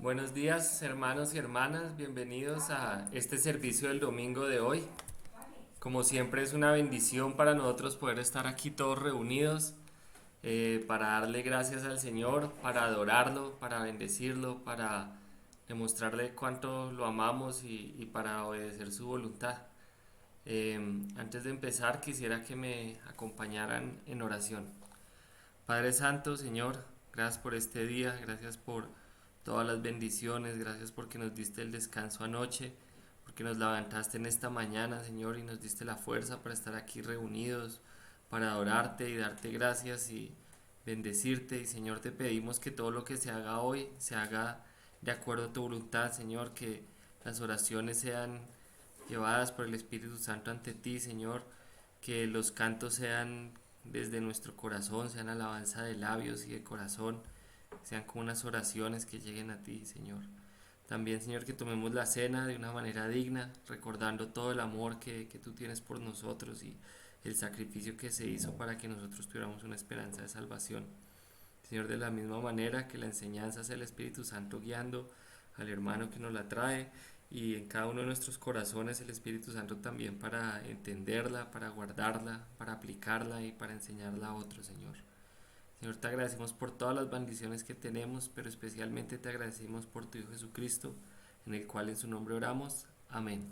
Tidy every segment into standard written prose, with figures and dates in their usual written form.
Buenos días, hermanos y hermanas, bienvenidos a este servicio del domingo de hoy. Como siempre es una bendición para nosotros poder estar aquí todos reunidos, para darle gracias al Señor, para adorarlo, para bendecirlo, para demostrarle cuánto lo amamos y para obedecer su voluntad. Antes de empezar quisiera que me acompañaran en oración. Padre Santo, Señor, gracias por este día, gracias por todas las bendiciones, gracias porque nos diste el descanso anoche, porque nos levantaste en esta mañana, Señor, y nos diste la fuerza para estar aquí reunidos, para adorarte y darte gracias y bendecirte. Y Señor, te pedimos que todo lo que se haga hoy se haga de acuerdo a tu voluntad, Señor, que las oraciones sean llevadas por el Espíritu Santo ante ti, Señor, que los cantos sean desde nuestro corazón, sean alabanza de labios y de corazón, sean como unas oraciones que lleguen a ti, Señor. También, Señor, que tomemos la cena de una manera digna, recordando todo el amor que tú tienes por nosotros y el sacrificio que se hizo para que nosotros tuviéramos una esperanza de salvación. Señor, de la misma manera que la enseñanza es el Espíritu Santo guiando al hermano que nos la trae y en cada uno de nuestros corazones el Espíritu Santo también para entenderla, para guardarla, para aplicarla y para enseñarla a otros, Señor. Señor, te agradecemos por todas las bendiciones que tenemos, pero especialmente te agradecemos por tu Hijo Jesucristo, en el cual en su nombre oramos. Amén.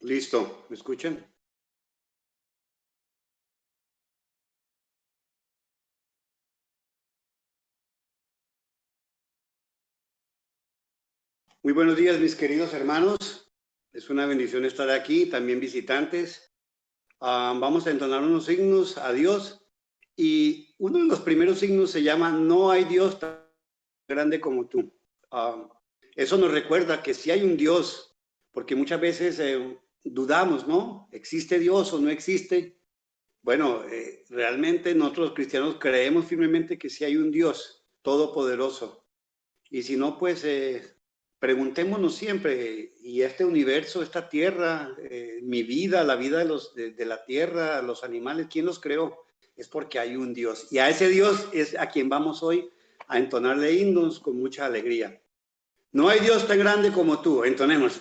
Listo, ¿me escuchan? Muy buenos días, mis queridos hermanos. Es una bendición estar aquí, también visitantes. Vamos a entonar unos signos a Dios y uno de los primeros signos se llama No hay Dios tan grande como tú. Ah, Eso nos recuerda que sí hay un Dios, porque muchas veces dudamos, ¿no? ¿Existe Dios o no existe? Bueno, realmente nosotros los cristianos creemos firmemente que sí hay un Dios todopoderoso. Y si no, pues preguntémonos siempre, ¿y este universo, esta tierra, mi vida, la vida de la tierra, los animales, quién los creó? Es porque hay un Dios. Y a ese Dios es a quien vamos hoy a entonarle himnos con mucha alegría. No hay Dios tan grande como tú. Entonemos.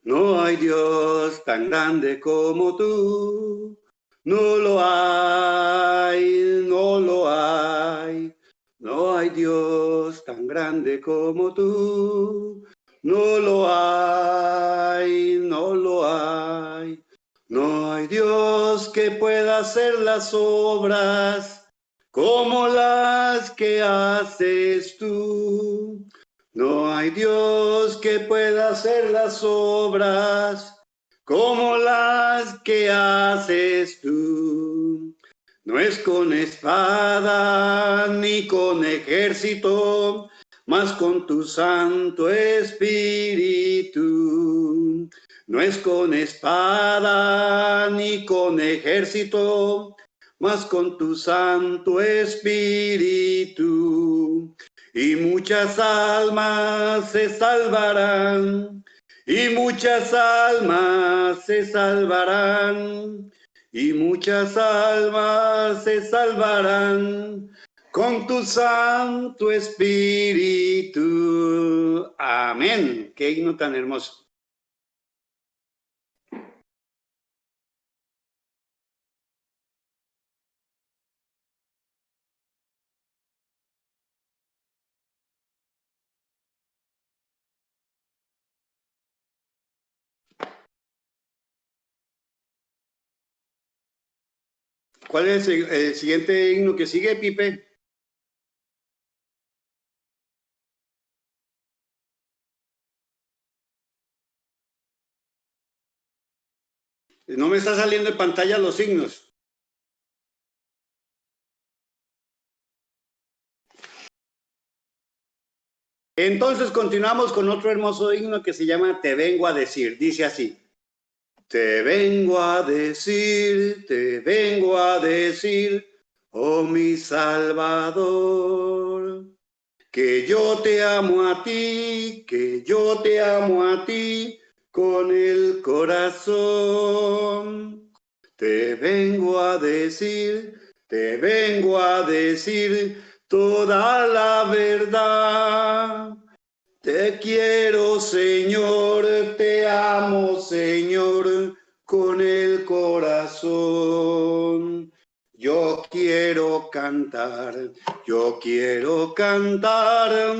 No hay Dios tan grande como tú. No lo hay, no lo hay. No hay Dios tan grande como tú. No lo hay, no lo hay. No hay Dios que pueda hacer las obras como las que haces tú. No hay Dios que pueda hacer las obras como las que haces tú. No es con espada ni con ejército, mas con tu Santo Espíritu. No es con espada ni con ejército, mas con tu Santo Espíritu. Y muchas almas se salvarán, y muchas almas se salvarán, y muchas almas se salvarán con tu Santo Espíritu. Amén. Qué himno tan hermoso. ¿Cuál es el siguiente himno que sigue, Pipe? No me está saliendo en pantalla los signos. Entonces continuamos con otro hermoso himno que se llama Te vengo a decir. Dice así. Te vengo a decir, oh mi Salvador, que yo te amo a ti, que yo te amo a ti con el corazón. Te vengo a decir toda la verdad. Te quiero, Señor, te amo, Señor, con el corazón. Yo quiero cantar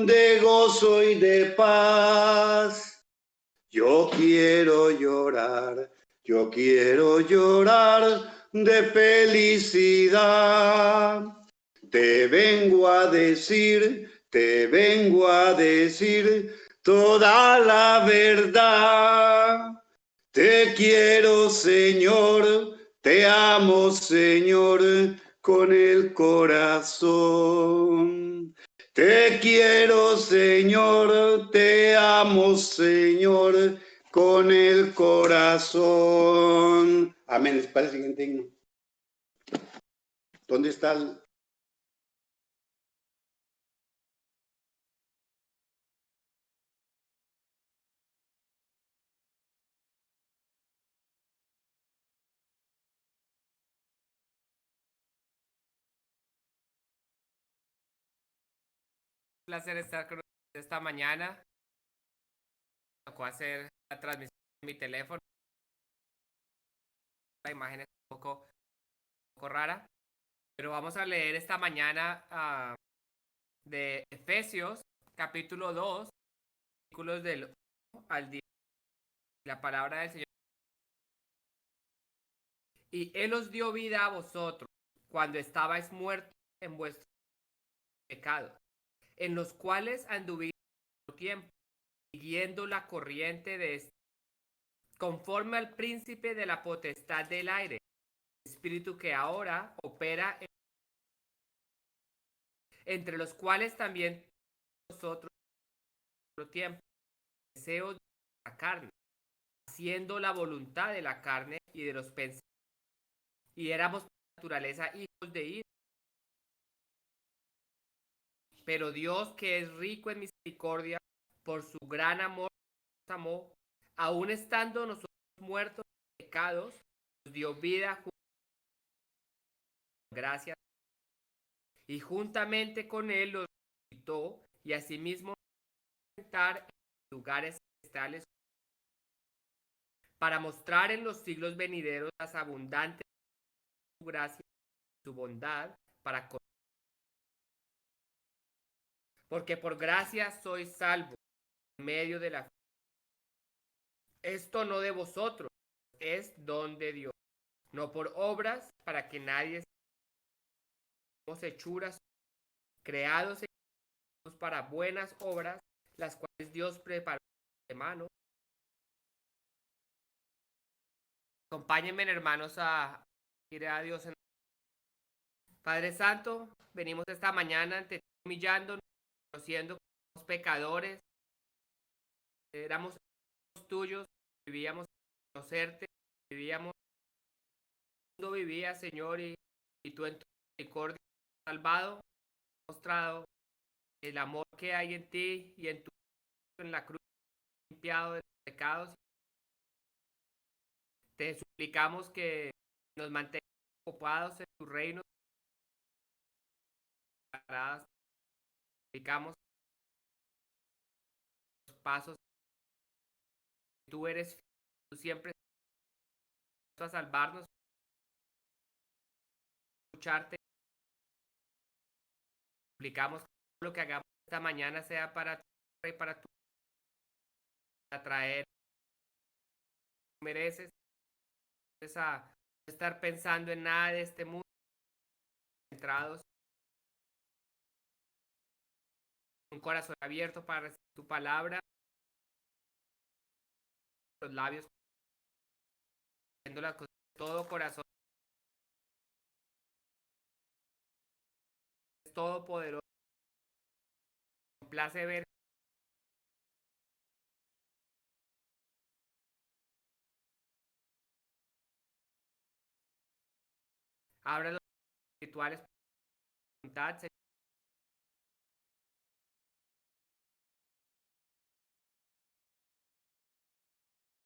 de gozo y de paz. Yo quiero llorar de felicidad. Te vengo a decir toda la verdad. Te quiero, Señor, te amo, Señor, con el corazón. Te quiero, Señor, te amo, Señor, con el corazón. Amén. Para el siguiente himno. ¿Dónde está el... Placer estar con ustedes esta mañana. Me tocó hacer la transmisión en mi teléfono. La imagen es un poco rara, pero vamos a leer esta mañana de Efesios, capítulo 2, versículos del 1 al 10. La palabra del Señor. Y Él os dio vida a vosotros cuando estabais muertos en vuestros pecados, en los cuales anduviste mucho tiempo, siguiendo la corriente de este, conforme al príncipe de la potestad del aire, espíritu que ahora opera entre los cuales también nosotros en otro tiempo, deseos de la carne, haciendo la voluntad de la carne y de los pensamientos, y éramos por naturaleza hijos de ira. Pero Dios, que es rico en misericordia, por su gran amor nos amó, aun estando nosotros muertos en pecados, nos dio vida gracias, y juntamente con Él los resucitó, y asimismo nos sentar en lugares celestiales para mostrar en los siglos venideros las abundantes de su gracia y su bondad para con. Porque por gracia sois salvos en medio de la fe. Esto no de vosotros, es don de Dios, no por obras para que nadie somos hechuras, creados para buenas obras, las cuales Dios preparó de mano. Acompáñenme, hermanos, a ir a Dios. Padre Santo, venimos esta mañana ante ti humillándonos, conociendo que somos pecadores, éramos tuyos, vivíamos sin conocerte, vivíamos, el mundo vivía, Señor, y tú en tu misericordia has salvado, has mostrado el amor que hay en ti y en la cruz, limpiado de los pecados. Te suplicamos que nos mantengas ocupados en tu reino, paradas. Suplicamos los pasos. Tú eres fiel, tú siempre estás a salvarnos, a escucharte. Suplicamos que todo lo que hagamos esta mañana sea para tu y para tu, para traer mereces a estar pensando en nada de este mundo, centrados, un corazón abierto para recibir tu palabra, los labios, haciendo las cosas de todo corazón, es todopoderoso, complace ver Abra los espirituales por voluntad.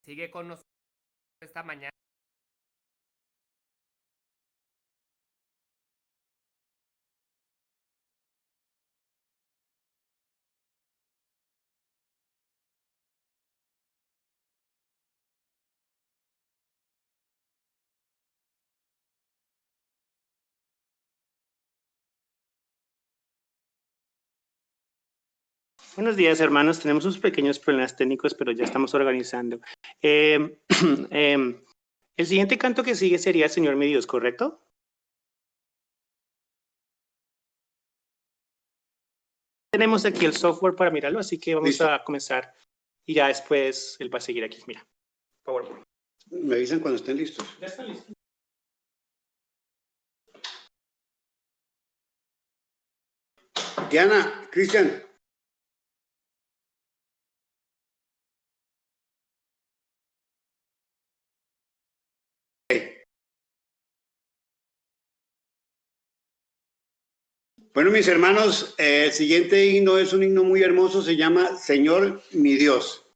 Sigue con nosotros esta mañana. Buenos días, hermanos. Tenemos unos pequeños problemas técnicos, pero ya estamos organizando. El siguiente canto que sigue sería Señor mi Dios, ¿correcto? Tenemos aquí el software para mirarlo, así que vamos Listo. a comenzar. Y ya después él va a seguir aquí. Mira, por favor. Me avisan cuando estén listos. Ya está listo. Diana, Cristian. Bueno, mis hermanos, el siguiente himno es un himno muy hermoso, se llama Señor mi Dios.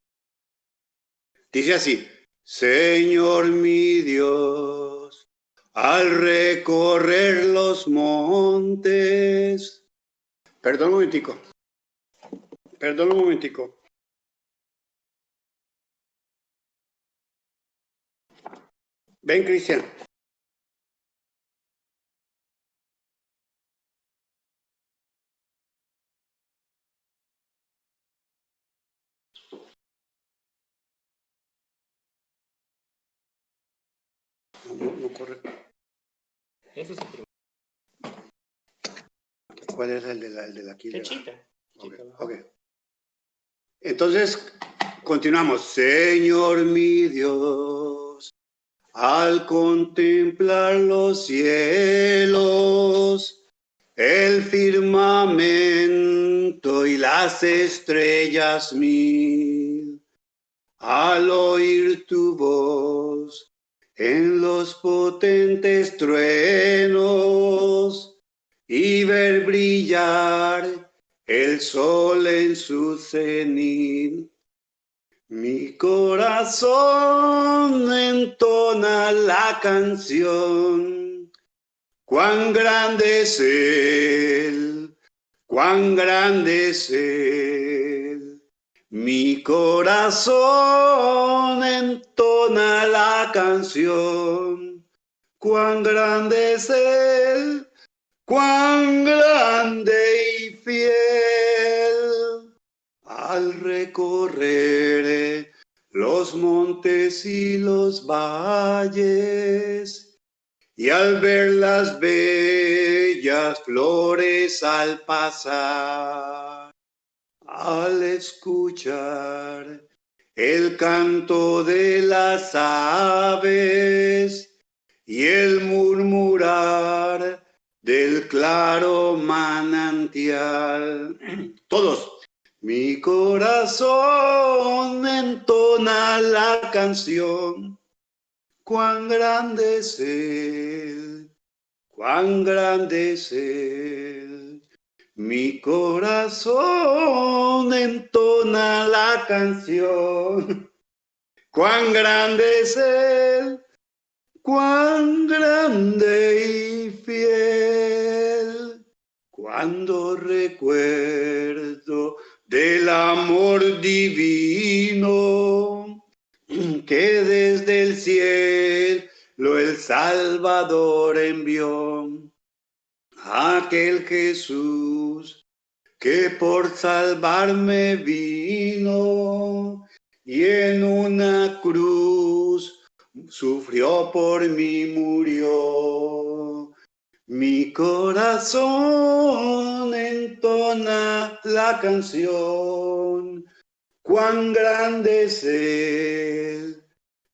Dice así: Señor mi Dios, al recorrer los montes. Perdón un momentico. Ven, Cristian. No corre. Ese es el primero. ¿Cuál es el de la aquí? Chita. Okay. Entonces, continuamos. Señor mi Dios, al contemplar los cielos, el firmamento y las estrellas mil, al oír tu voz en los potentes truenos y ver brillar el sol en su cenit, mi corazón entona la canción. Cuán grande es Él, cuán grande es Él. Mi corazón entona la canción. Cuán grande es Él, cuán grande y fiel. Al recorrer los montes y los valles, y al ver las bellas flores al pasar, al escuchar el canto de las aves y el murmurar del claro manantial. Todos. Mi corazón entona la canción. Cuán grande es Él, cuán grande es Él. Mi corazón entona la canción. Cuán grande es Él, cuán grande y fiel. Cuando recuerdo del amor divino que desde el cielo el Salvador envió, aquel Jesús que por salvarme vino y en una cruz sufrió por mí, murió. Mi corazón entona la canción. Cuán grande es Él,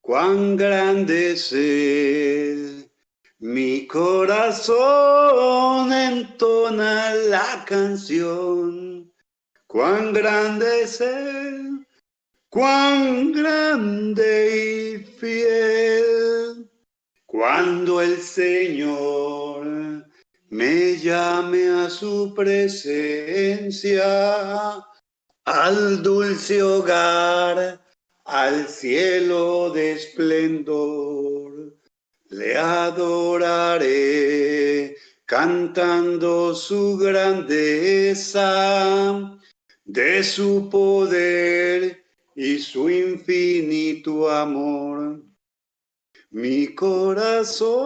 cuán grande es Él. Mi corazón entona la canción. Cuán grande es Él, cuán grande y fiel. Cuando el Señor me llame a su presencia, al dulce hogar, al cielo de esplendor, le adoraré cantando su grandeza, de su poder y su infinito amor. Mi corazón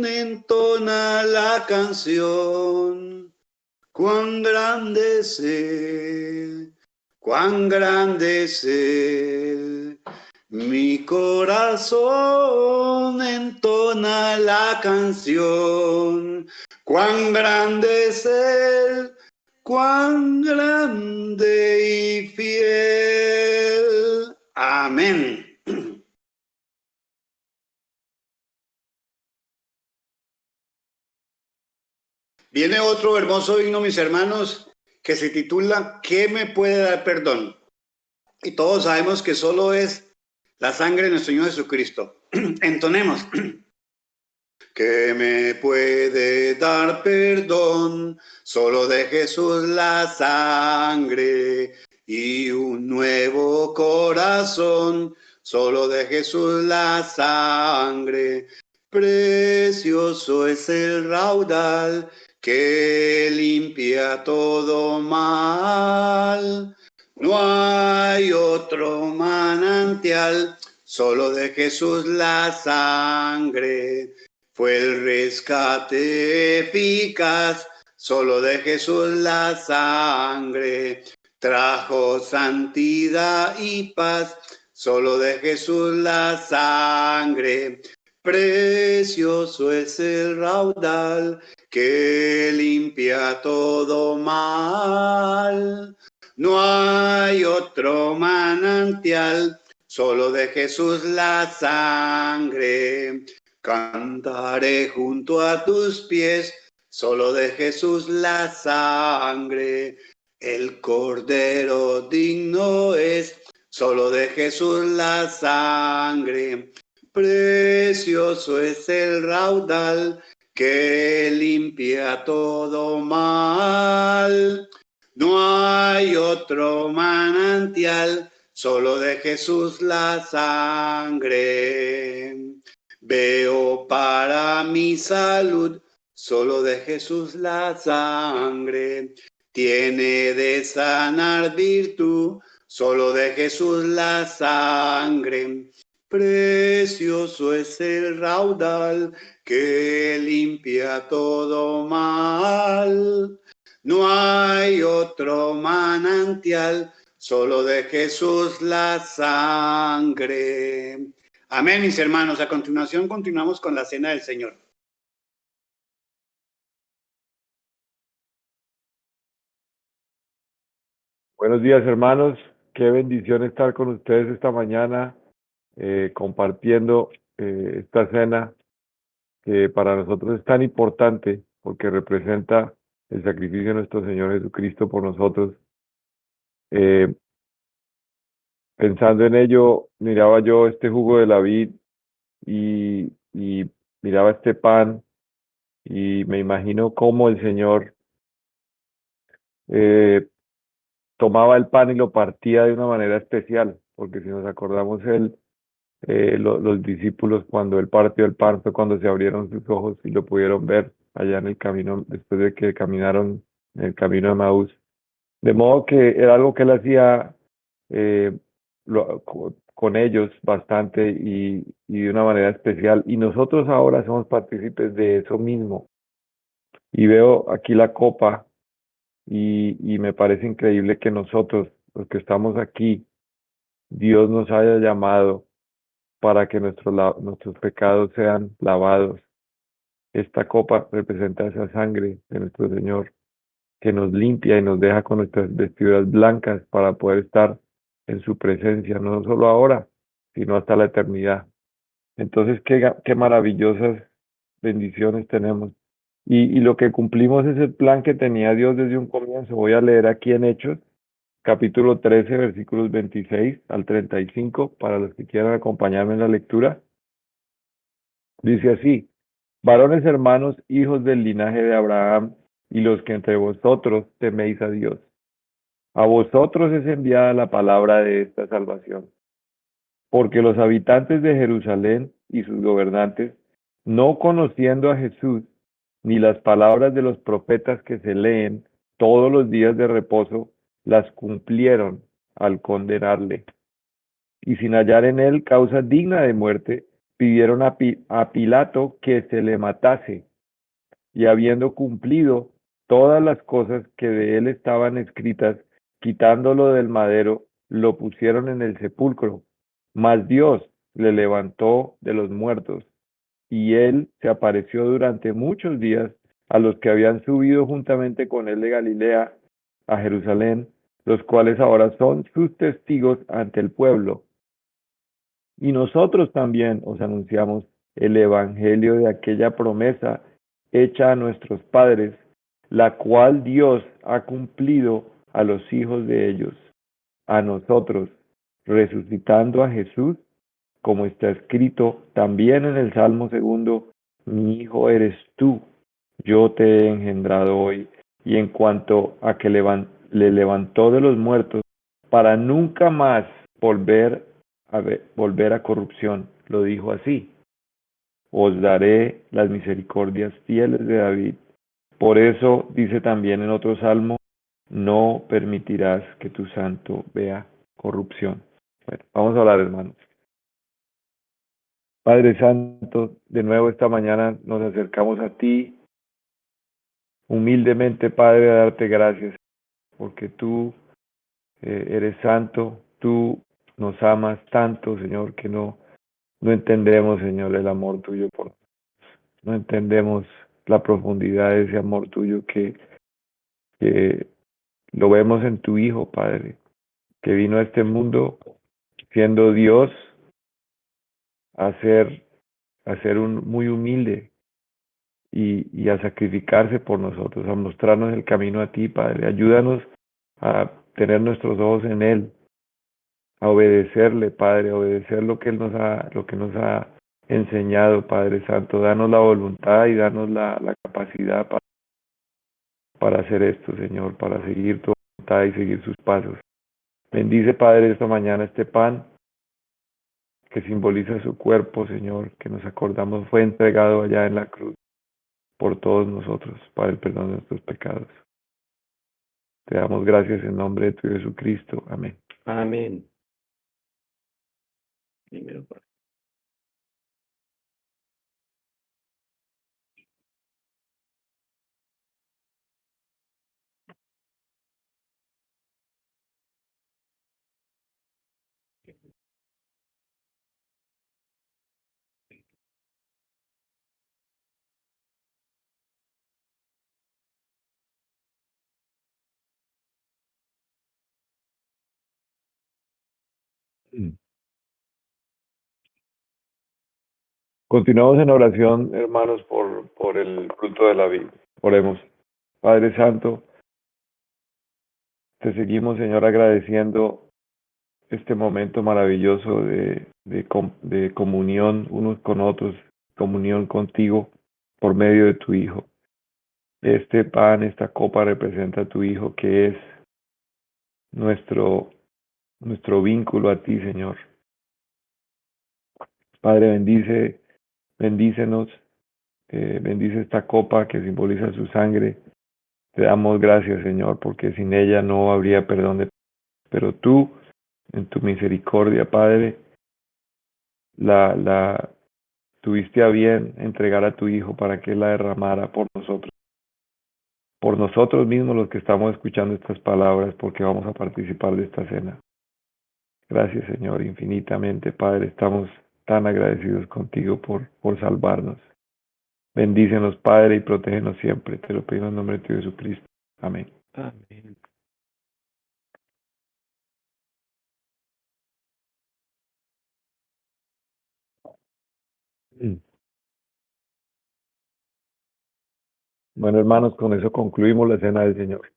entona la canción. Cuán grande es Él, cuán grande es Él. Mi corazón entona la canción. Cuán grande es Él, cuán grande y fiel. Amén. Viene otro hermoso himno, mis hermanos, que se titula ¿Qué me puede dar perdón? Y todos sabemos que solo es la sangre de nuestro Señor Jesucristo. Entonemos. ¿Qué me puede dar perdón? Solo de Jesús la sangre y un nuevo corazón. Solo de Jesús la sangre. Precioso es el raudal que limpia todo mal. No hay otro manantial, solo de Jesús la sangre. Fue el rescate eficaz, solo de Jesús la sangre. Trajo santidad y paz, solo de Jesús la sangre. Precioso es el raudal que limpia todo mal. No hay otro manantial, solo de Jesús la sangre. Cantaré junto a tus pies, solo de Jesús la sangre. El Cordero digno es, solo de Jesús la sangre. Precioso es el raudal que limpia todo mal. No hay otro manantial, solo de Jesús la sangre. Veo para mi salud, solo de Jesús la sangre. Tiene de sanar virtud, solo de Jesús la sangre. Precioso es el raudal que limpia todo mal. No hay otro manantial, solo de Jesús la sangre. Amén, mis hermanos. A continuación continuamos con la cena del Señor. Buenos días, hermanos. Qué bendición estar con ustedes esta mañana compartiendo esta cena que para nosotros es tan importante porque representa el sacrificio de nuestro Señor Jesucristo por nosotros. Pensando en ello, miraba yo este jugo de la vid y miraba este pan y me imagino cómo el Señor eh, tomaba el pan y lo partía de una manera especial, porque si nos acordamos, los discípulos cuando él partió el pan fue cuando se abrieron sus ojos y lo pudieron ver allá en el camino, después de que caminaron en el camino de Maús. De modo que era algo que él hacía eh, con ellos bastante y de una manera especial. Y nosotros ahora somos partícipes de eso mismo. Y veo aquí la copa y me parece increíble que nosotros, los que estamos aquí, Dios nos haya llamado para que nuestros pecados sean lavados. Esta copa representa esa sangre de nuestro Señor que nos limpia y nos deja con nuestras vestiduras blancas para poder estar en su presencia, no solo ahora, sino hasta la eternidad. Entonces, qué maravillosas bendiciones tenemos. Y lo que cumplimos es el plan que tenía Dios desde un comienzo. Voy a leer aquí en Hechos, capítulo 13, versículos 26 al 35, para los que quieran acompañarme en la lectura. Dice así: varones hermanos, hijos del linaje de Abraham, y los que entre vosotros teméis a Dios. A vosotros es enviada la palabra de esta salvación, porque los habitantes de Jerusalén y sus gobernantes, no conociendo a Jesús, ni las palabras de los profetas que se leen todos los días de reposo, las cumplieron al condenarle. Y sin hallar en él causa digna de muerte, pidieron a Pilato que se le matase. Y habiendo cumplido todas las cosas que de él estaban escritas, quitándolo del madero, lo pusieron en el sepulcro. Mas Dios le levantó de los muertos, y él se apareció durante muchos días a los que habían subido juntamente con él de Galilea a Jerusalén, los cuales ahora son sus testigos ante el pueblo. Y nosotros también os anunciamos el evangelio de aquella promesa hecha a nuestros padres, la cual Dios ha cumplido a los hijos de ellos, a nosotros, resucitando a Jesús, como está escrito también en el Salmo 2: mi hijo eres tú, yo te he engendrado hoy. Y en cuanto a que le levantó de los muertos, para nunca más volver a corrupción, lo dijo así: os daré las misericordias fieles de David. Por eso dice también en otro salmo: no permitirás que tu santo vea corrupción. Bueno, vamos a hablar, hermanos. Padre Santo, de nuevo esta mañana nos acercamos a ti humildemente, Padre, a darte gracias, porque tú eres santo, tú nos amas tanto, Señor, que no entendemos, Señor, el amor tuyo por nosotros. No entendemos la profundidad de ese amor tuyo que lo vemos en tu Hijo, Padre, que vino a este mundo siendo Dios a ser muy humilde y a sacrificarse por nosotros, a mostrarnos el camino a ti, Padre. Ayúdanos a tener nuestros ojos en Él, a obedecerle, Padre, a obedecer lo que nos ha enseñado, Padre Santo. Danos la voluntad y danos la capacidad para hacer esto, Señor, para seguir tu voluntad y seguir sus pasos. Bendice, Padre, esta mañana este pan que simboliza su cuerpo, Señor, que nos acordamos fue entregado allá en la cruz por todos nosotros, para el perdón de nuestros pecados. Te damos gracias en nombre de tu Jesucristo. Amén. Amén. Primero, Continuamos en oración, hermanos, por el fruto de la vida. Oremos. Padre Santo, te seguimos, Señor, agradeciendo este momento maravilloso de comunión unos con otros, comunión contigo por medio de tu Hijo. Este pan, esta copa representa a tu Hijo, que es nuestro vínculo a ti, Señor. Padre, bendícenos, bendice esta copa que simboliza su sangre. Te damos gracias, Señor, porque sin ella no habría perdón de pecados. Pero tú, en tu misericordia, Padre, la tuviste a bien entregar a tu Hijo para que Él la derramara por nosotros mismos los que estamos escuchando estas palabras, porque vamos a participar de esta cena. Gracias, Señor, infinitamente, Padre, estamos tan agradecidos contigo por salvarnos. Bendícenos, Padre, y protégenos siempre. Te lo pido en el nombre de tu Jesucristo. Amén. amén. Mm. Bueno, hermanos, con eso concluimos la cena del Señor.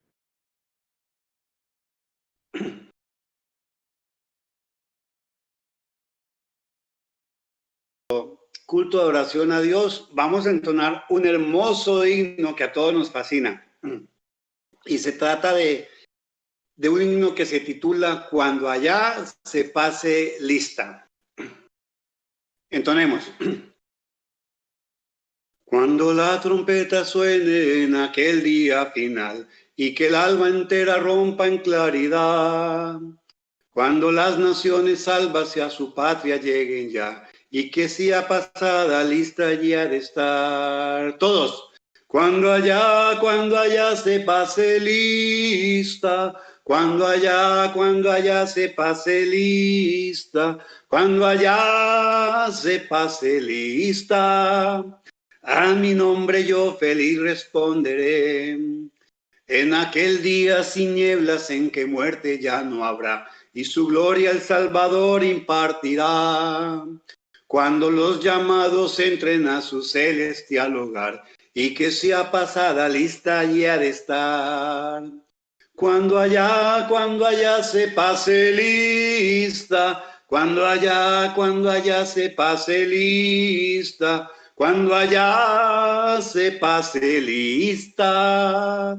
culto de oración a Dios, vamos a entonar un hermoso himno que a todos nos fascina. Y se trata de un himno que se titula Cuando allá se pase lista. Entonemos. Cuando la trompeta suene en aquel día final y que el alma entera rompa en claridad, cuando las naciones salvas a su patria lleguen ya y que sea pasada lista ya de estar. Todos. Cuando allá se pase lista, cuando allá se pase lista, cuando allá se pase lista, a mi nombre yo feliz responderé. En aquel día sin nieblas en que muerte ya no habrá, y su gloria el Salvador impartirá. Cuando los llamados entren a su celestial hogar, y que sea pasada lista ya de estar. Cuando allá se pase lista, cuando allá se pase lista, cuando allá se pase lista,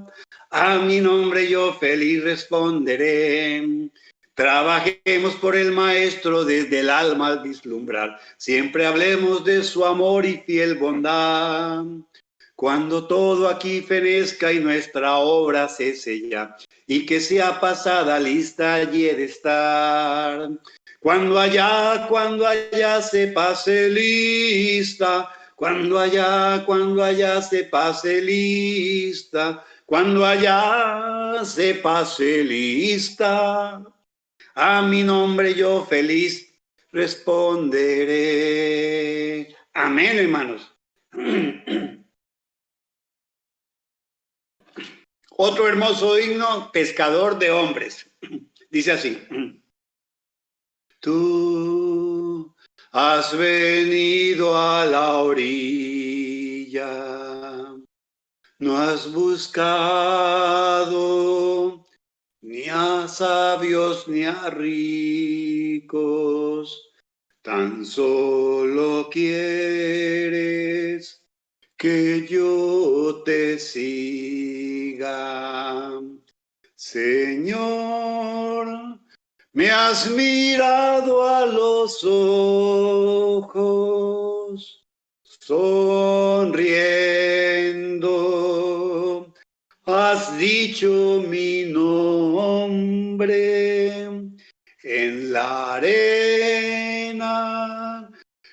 a mi nombre yo feliz responderé. Trabajemos por el Maestro desde el alma al vislumbrar, siempre hablemos de su amor y fiel bondad. Cuando todo aquí fenezca y nuestra obra cese ya, y que sea pasada lista allí de estar. Cuando allá se pase lista, cuando allá se pase lista, cuando allá se pase lista, a mi nombre yo feliz responderé. Amén, hermanos. Otro hermoso himno, Pescador de Hombres. Dice así. Tú has venido a la orilla, no has buscado ni a sabios ni a ricos, tan solo quieres que yo te siga. Señor, me has mirado a los ojos, sonriendo, has dicho mi nombre en la arena.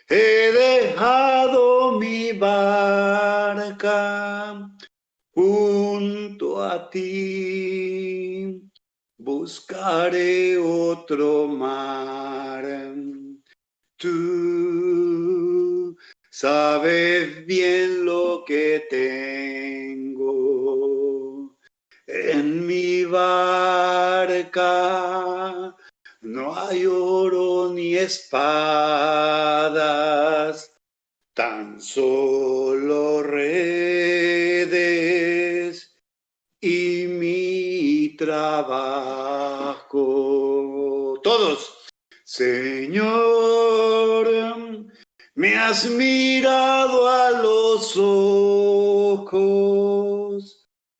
He dejado mi barca junto a ti, buscaré otro mar. Tú sabes bien lo que tengo en mi barca. No hay oro ni espadas, tan solo redes y mi trabajo. Todos. Señor, me has mirado a los ojos,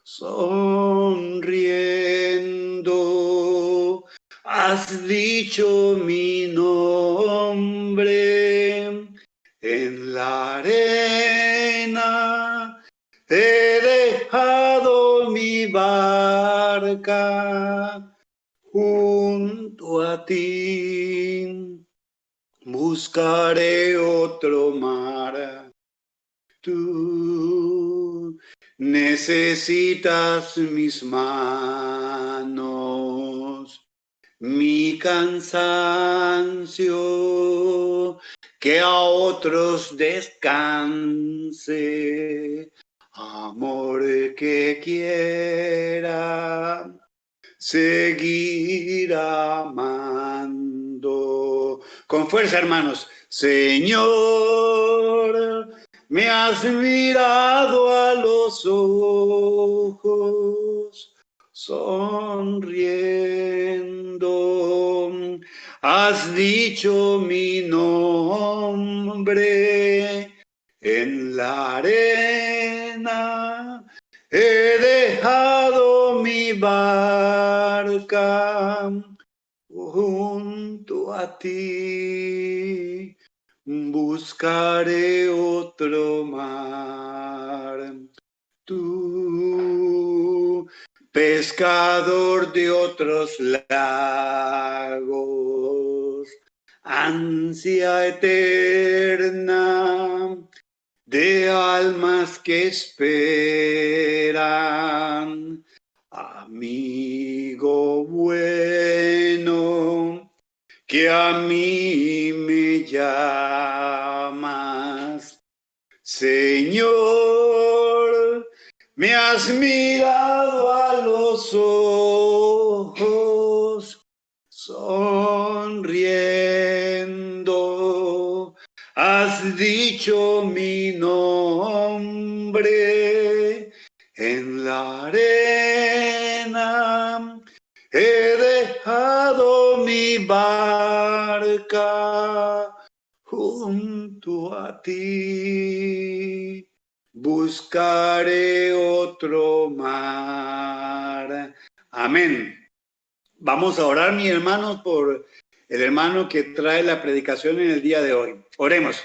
sonriendo, has dicho mi nombre en la arena. He dejado mi barca junto a ti, buscaré otro mar. Tú necesitas mis manos, mi cansancio, que a otros descanse. Amor que quiera seguir amando. Con fuerza, hermanos. Señor, me has mirado a los ojos, sonriendo, has dicho mi nombre En la arena he dejado mi barca junto a ti. Buscaré otro mar. Tú, pescador de otros lagos, ansia eterna de almas que esperan. Amigo bueno, que a mí me llamas. Señor, me has mirado a los ojos, sonriendo, has dicho mi nombre. En la arena he dejado mi barca junto a ti. Buscaré otro mar. Amén. Vamos a orar, mis hermanos, por el hermano que trae la predicación en el día de hoy. Oremos.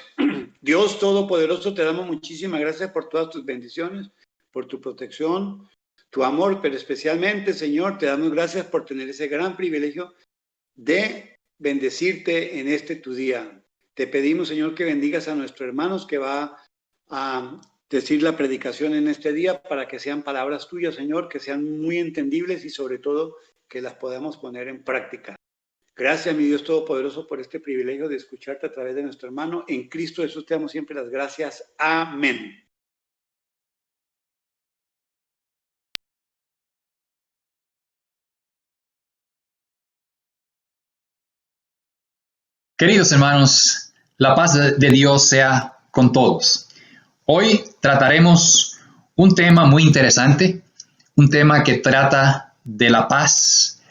Dios Todopoderoso, te damos muchísimas gracias por todas tus bendiciones, por tu protección, tu amor, pero especialmente, Señor, te damos gracias por tener ese gran privilegio de bendecirte en este tu día. Te pedimos, Señor, que bendigas a nuestros hermanos que va a decir la predicación en este día, para que sean palabras tuyas, Señor, que sean muy entendibles y sobre todo que las podamos poner en práctica. Gracias, mi Dios Todopoderoso, por este privilegio de escucharte a través de nuestro hermano. En Cristo Jesús te damos siempre las gracias. Amén. Queridos hermanos, la paz de Dios sea con todos. Hoy trataremos un tema muy interesante, un tema que trata de la paz,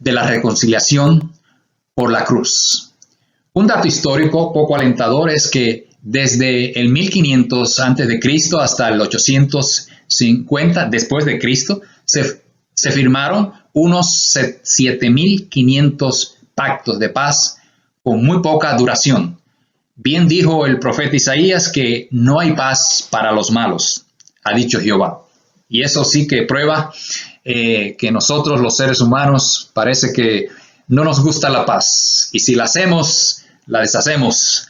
de la reconciliación por la cruz. Un dato histórico poco alentador es que desde el 1500 a.C. hasta el 850 después de Cristo se firmaron unos 7.500 pactos de paz con muy poca duración. Bien dijo el profeta Isaías que no hay paz para los malos, ha dicho Jehová. Y eso sí que prueba que nosotros los seres humanos parece que no nos gusta la paz. Y si la hacemos, la deshacemos.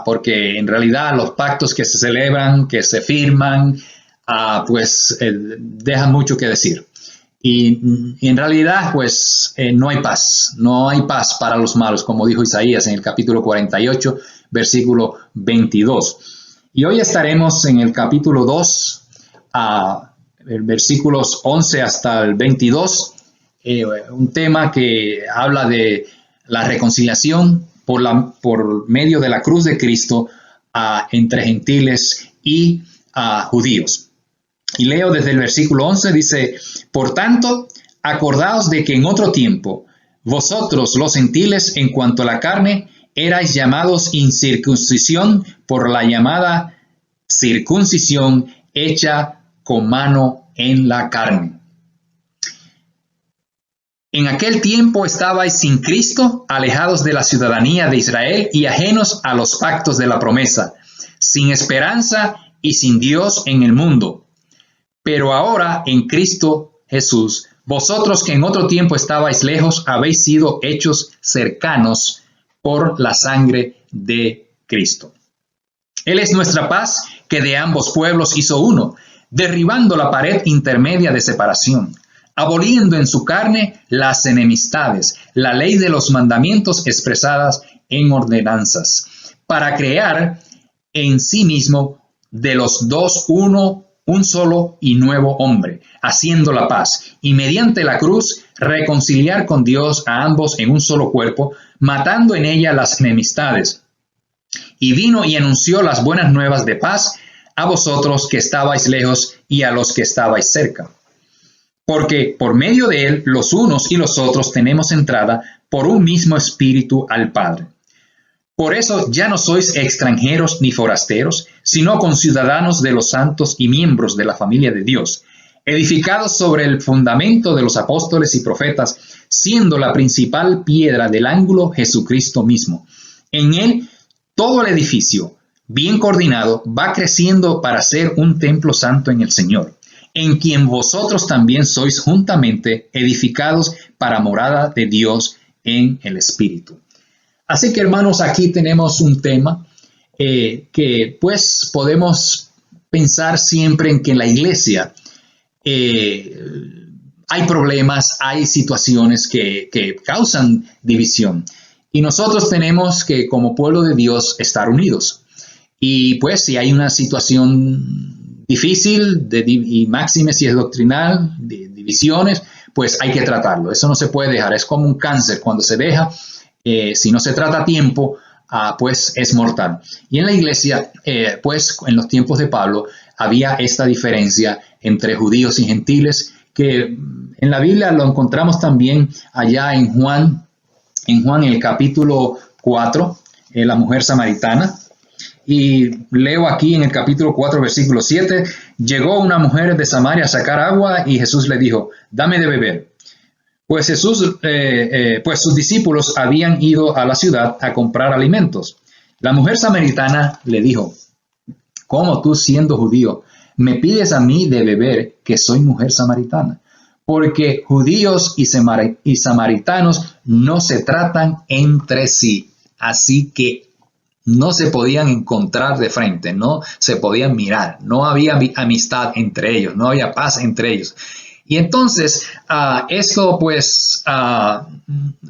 Porque en realidad los pactos que se celebran, que se firman, dejan mucho que decir. Y en realidad, no hay paz para los malos, como dijo Isaías en el capítulo 48, versículo 22. Y hoy estaremos en el capítulo 2, versículos 11 hasta el 22, un tema que habla de la reconciliación por medio de la cruz de Cristo entre gentiles y judíos. Y leo desde el versículo 11, dice: por tanto, acordaos de que en otro tiempo, vosotros los gentiles, en cuanto a la carne, erais llamados incircuncisión por la llamada circuncisión hecha con mano en la carne. En aquel tiempo estabais sin Cristo, alejados de la ciudadanía de Israel y ajenos a los pactos de la promesa, sin esperanza y sin Dios en el mundo. Pero ahora en Cristo Jesús, vosotros que en otro tiempo estabais lejos, habéis sido hechos cercanos por la sangre de Cristo. Él es nuestra paz, que de ambos pueblos hizo uno, derribando la pared intermedia de separación, aboliendo en su carne las enemistades, la ley de los mandamientos expresadas en ordenanzas, para crear en sí mismo de los dos un solo y nuevo hombre, haciendo la paz, y mediante la cruz reconciliar con Dios a ambos en un solo cuerpo, matando en ella las enemistades. Y vino y anunció las buenas nuevas de paz a vosotros que estabais lejos y a los que estabais cerca. Porque por medio de él los unos y los otros tenemos entrada por un mismo espíritu al Padre. Por eso ya no sois extranjeros ni forasteros, sino conciudadanos de los santos y miembros de la familia de Dios, edificados sobre el fundamento de los apóstoles y profetas, siendo la principal piedra del ángulo Jesucristo mismo. En él todo el edificio, bien coordinado, va creciendo para ser un templo santo en el Señor, en quien vosotros también sois juntamente edificados para morada de Dios en el Espíritu. Así que, hermanos, aquí tenemos un tema que pues podemos pensar siempre en que en la iglesia hay problemas, hay situaciones que causan división. Y nosotros tenemos que, como pueblo de Dios, estar unidos. Y pues si hay una situación difícil y máxime si es doctrinal, de divisiones, pues hay que tratarlo. Eso no se puede dejar. Es como un cáncer. Cuando se deja, si no se trata a tiempo, pues es mortal. Y en la iglesia, pues en los tiempos de Pablo, había esta diferencia entre judíos y gentiles, que en la Biblia lo encontramos también allá en Juan en el capítulo 4, la mujer samaritana. Y leo aquí en el capítulo 4, versículo 7, llegó una mujer de Samaria a sacar agua y Jesús le dijo, dame de beber. Pues sus discípulos habían ido a la ciudad a comprar alimentos. La mujer samaritana le dijo, ¿cómo tú siendo judío me pides a mí de beber que soy mujer samaritana? Porque judíos y samaritanos no se tratan entre sí. Así que no se podían encontrar de frente, no se podían mirar, no había amistad entre ellos, no había paz entre ellos. Y entonces esto pues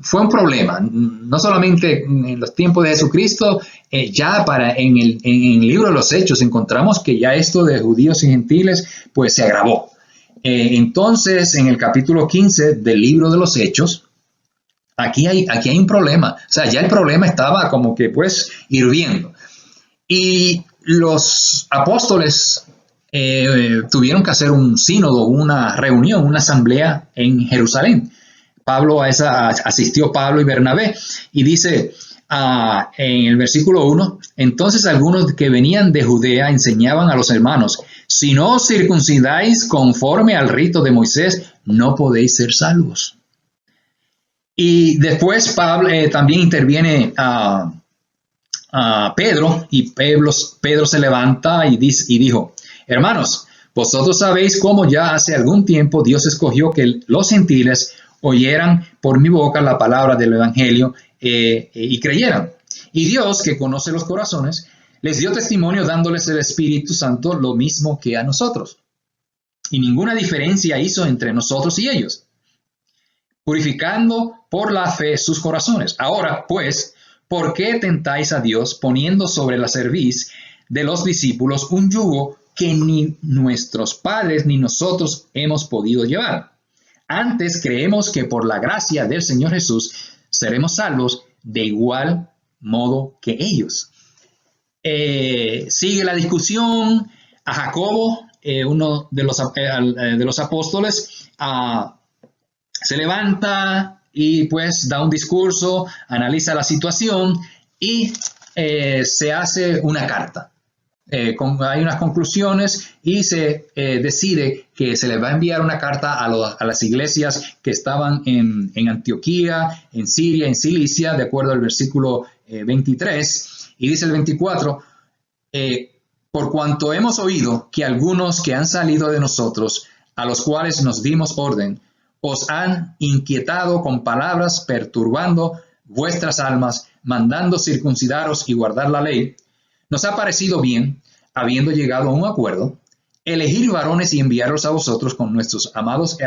fue un problema, no solamente en los tiempos de Jesucristo, ya en el libro de los Hechos encontramos que ya esto de judíos y gentiles pues se agravó. Entonces en el capítulo 15 del libro de los Hechos, aquí hay un problema, o sea, ya el problema estaba como que pues hirviendo. Y los apóstoles tuvieron que hacer un sínodo, una reunión, una asamblea en Jerusalén. Asistió Pablo y Bernabé y dice en el versículo 1, entonces algunos que venían de Judea enseñaban a los hermanos, si no os circuncidáis conforme al rito de Moisés, no podéis ser salvos. Y después Pablo también interviene Pedro, y Pedro se levanta y dijo, hermanos, vosotros sabéis cómo ya hace algún tiempo Dios escogió que los gentiles oyeran por mi boca la palabra del evangelio y creyeran. Y Dios, que conoce los corazones, les dio testimonio dándoles el Espíritu Santo lo mismo que a nosotros. Y ninguna diferencia hizo entre nosotros y ellos, purificando por la fe sus corazones. Ahora, pues, ¿por qué tentáis a Dios poniendo sobre la cerviz de los discípulos un yugo que ni nuestros padres ni nosotros hemos podido llevar? Antes creemos que por la gracia del Señor Jesús seremos salvos de igual modo que ellos. Sigue la discusión. A Jacobo, uno de los apóstoles, se levanta y pues da un discurso, analiza la situación y se hace una carta. Hay unas conclusiones y se decide que se les va a enviar una carta a las iglesias que estaban en Antioquía, en Siria, en Cilicia, de acuerdo al versículo 23. Y dice el 24, por cuanto hemos oído que algunos que han salido de nosotros, a los cuales nos dimos orden, os han inquietado con palabras, perturbando vuestras almas, mandando circuncidaros y guardar la ley, nos ha parecido bien, habiendo llegado a un acuerdo, elegir varones y enviarlos a vosotros con nuestros amados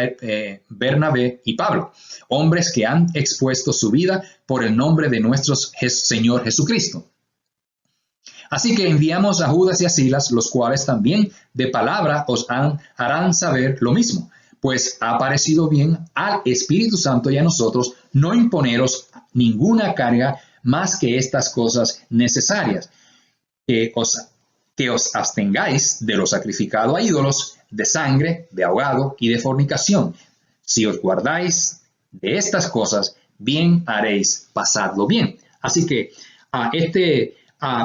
Bernabé y Pablo, hombres que han expuesto su vida por el nombre de nuestro Señor Jesucristo. Así que enviamos a Judas y a Silas, los cuales también de palabra os harán saber lo mismo, pues ha parecido bien al Espíritu Santo y a nosotros no imponeros ninguna carga más que estas cosas necesarias, que os abstengáis de lo sacrificado a ídolos, de sangre, de ahogado y de fornicación. Si os guardáis de estas cosas, bien haréis, pasadlo bien. Así que este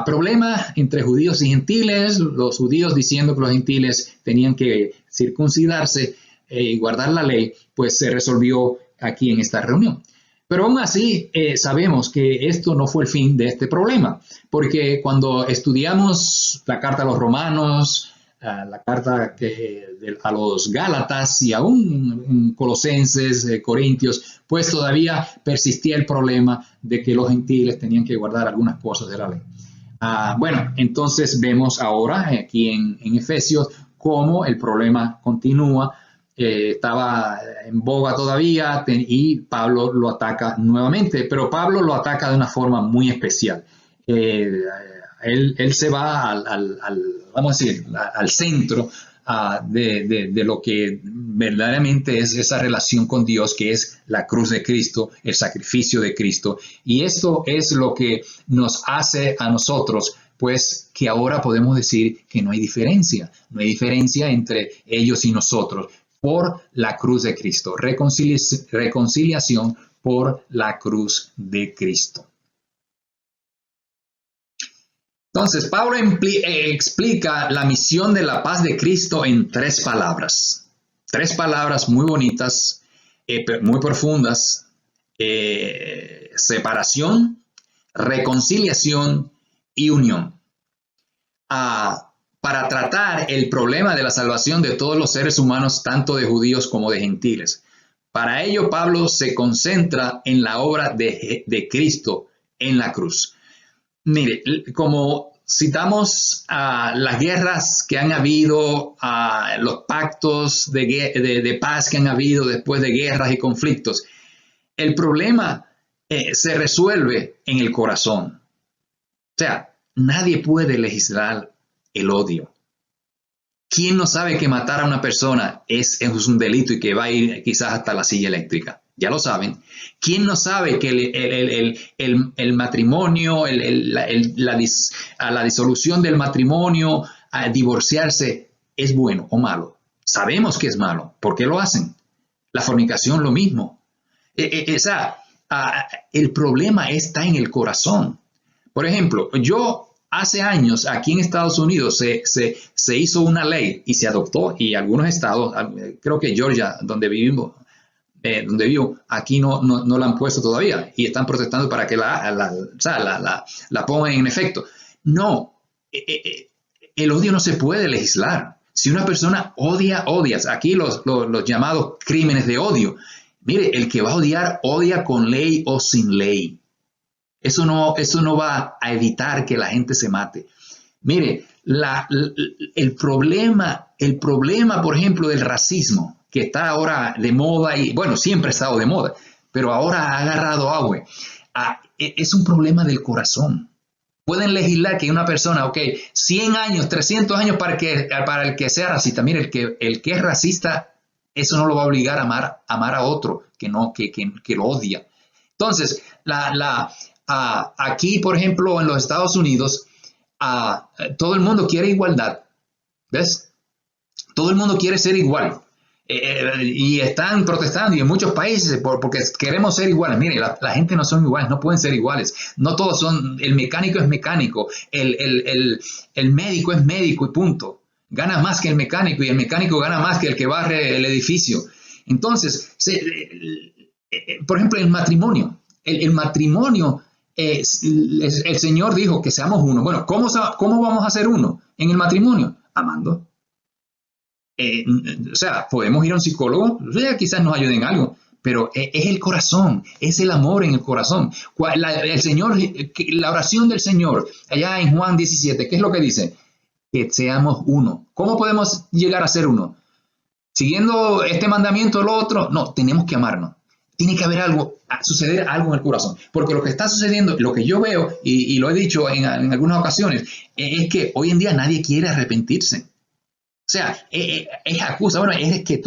problema entre judíos y gentiles, los judíos diciendo que los gentiles tenían que circuncidarse y guardar la ley, pues se resolvió aquí en esta reunión. Pero aún así sabemos que esto no fue el fin de este problema, porque cuando estudiamos la carta a los romanos, la carta a los Gálatas y aún en Colosenses, Corintios, pues todavía persistía el problema de que los gentiles tenían que guardar algunas cosas de la ley. Bueno, entonces vemos ahora aquí en Efesios cómo el problema continúa, estaba en boga todavía y Pablo lo ataca nuevamente, pero Pablo lo ataca de una forma muy especial. Él se va vamos a decir, al centro de lo que verdaderamente es esa relación con Dios, que es la cruz de Cristo, el sacrificio de Cristo. Y esto es lo que nos hace a nosotros, pues que ahora podemos decir que no hay diferencia entre ellos y nosotros por la cruz de Cristo, reconciliación por la cruz de Cristo. Entonces, Pablo explica la misión de la paz de Cristo en 3 palabras. 3 palabras muy bonitas, muy profundas. Separación, reconciliación y unión. Para tratar el problema de la salvación de todos los seres humanos, tanto de judíos como de gentiles. Para ello, Pablo se concentra en la obra de Cristo en la cruz. Mire, como citamos las guerras que han habido, los pactos de paz que han habido después de guerras y conflictos, el problema se resuelve en el corazón. O sea, nadie puede legislar el odio. ¿Quién no sabe que matar a una persona es un delito y que va a ir quizás hasta la silla eléctrica? Ya lo saben. ¿Quién no sabe que el matrimonio, la disolución del matrimonio, a divorciarse es bueno o malo? Sabemos que es malo. ¿Por qué lo hacen? La fornicación, lo mismo. El problema está en el corazón. Por ejemplo, hace años aquí en Estados Unidos se hizo una ley y se adoptó, y algunos estados, creo que Georgia, donde vivo, aquí no la han puesto todavía y están protestando para que la pongan en efecto. No, el odio no se puede legislar. Si una persona odia, aquí los llamados crímenes de odio. Mire, el que va a odiar, odia con ley o sin ley. Eso no va a evitar que la gente se mate. Mire, el problema, por ejemplo, del racismo, que está ahora de moda y, bueno, siempre ha estado de moda, pero ahora ha agarrado agua. Es un problema del corazón. Pueden legislar que una persona, 100 años, 300 años para el que sea racista. Mire, el que es racista, eso no lo va a obligar a amar a otro que lo odia. Entonces, aquí, por ejemplo, en los Estados Unidos, todo el mundo quiere igualdad. ¿Ves? Todo el mundo quiere ser igual. Y están protestando, y en muchos países porque queremos ser iguales. Mire, la gente no son iguales, no pueden ser iguales. No todos son, el mecánico es mecánico, el médico es médico y punto. Gana más que el mecánico y el mecánico gana más que el que barre el edificio. Entonces, por ejemplo, el matrimonio. El matrimonio, el Señor dijo que seamos uno. Bueno, ¿cómo vamos a ser uno en el matrimonio? Amando. Podemos ir a un psicólogo, quizás nos ayuden en algo, pero es el corazón, es el amor en el corazón. La oración del Señor, allá en Juan 17, ¿qué es lo que dice? Que seamos uno. ¿Cómo podemos llegar a ser uno? ¿Siguiendo este mandamiento o lo otro? No, tenemos que amarnos. Tiene que haber suceder algo en el corazón. Porque lo que está sucediendo, lo que yo veo, y lo he dicho en algunas ocasiones, es que hoy en día nadie quiere arrepentirse. O sea, es acusa, bueno, es que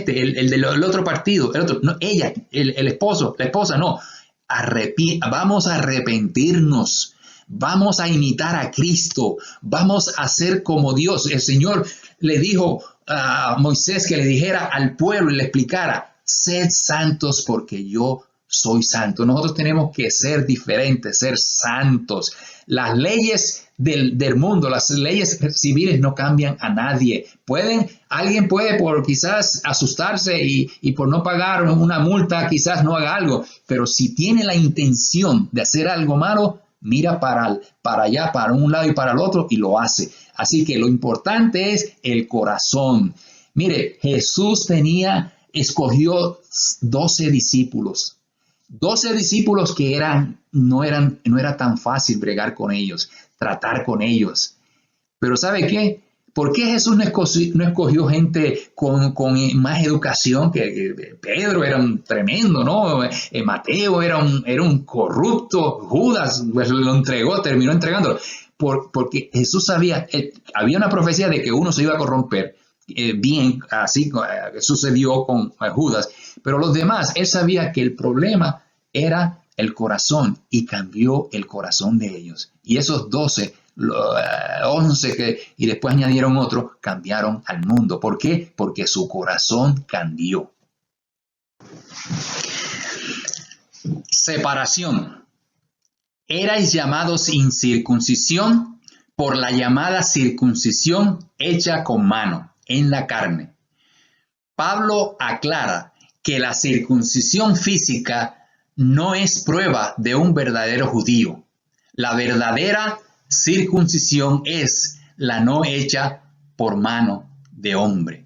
el del otro partido, el otro, no, ella, el esposo, la esposa, no. Vamos a arrepentirnos, vamos a imitar a Cristo, vamos a ser como Dios. El Señor le dijo a Moisés que le dijera al pueblo y le explicara: sed santos porque yo soy santo. Nosotros tenemos que ser diferentes, ser santos. Las leyes del mundo, las leyes civiles no cambian a nadie. Alguien puede por quizás asustarse y por no pagar una multa quizás no haga algo, pero si tiene la intención de hacer algo malo, mira para allá, para un lado y para el otro y lo hace. Así que lo importante es el corazón. Mire, Jesús escogió 12 discípulos. 12 discípulos que no era tan fácil bregar con ellos, tratar con ellos. Pero ¿sabe qué? ¿Por qué Jesús no escogió gente con más educación? Que Pedro era un tremendo, ¿no? Mateo era un corrupto. Judas pues, terminó entregándolo. Porque Jesús sabía, había una profecía de que uno se iba a corromper. Bien, así sucedió con Judas. Pero los demás, él sabía que el problema era el corazón y cambió el corazón de ellos. Y esos 11 y después añadieron otro, cambiaron al mundo. ¿Por qué? Porque su corazón cambió. Separación. Erais llamados sin circuncisión por la llamada circuncisión hecha con mano en la carne. Pablo aclara que la circuncisión física no es prueba de un verdadero judío. La verdadera circuncisión es la no hecha por mano de hombre.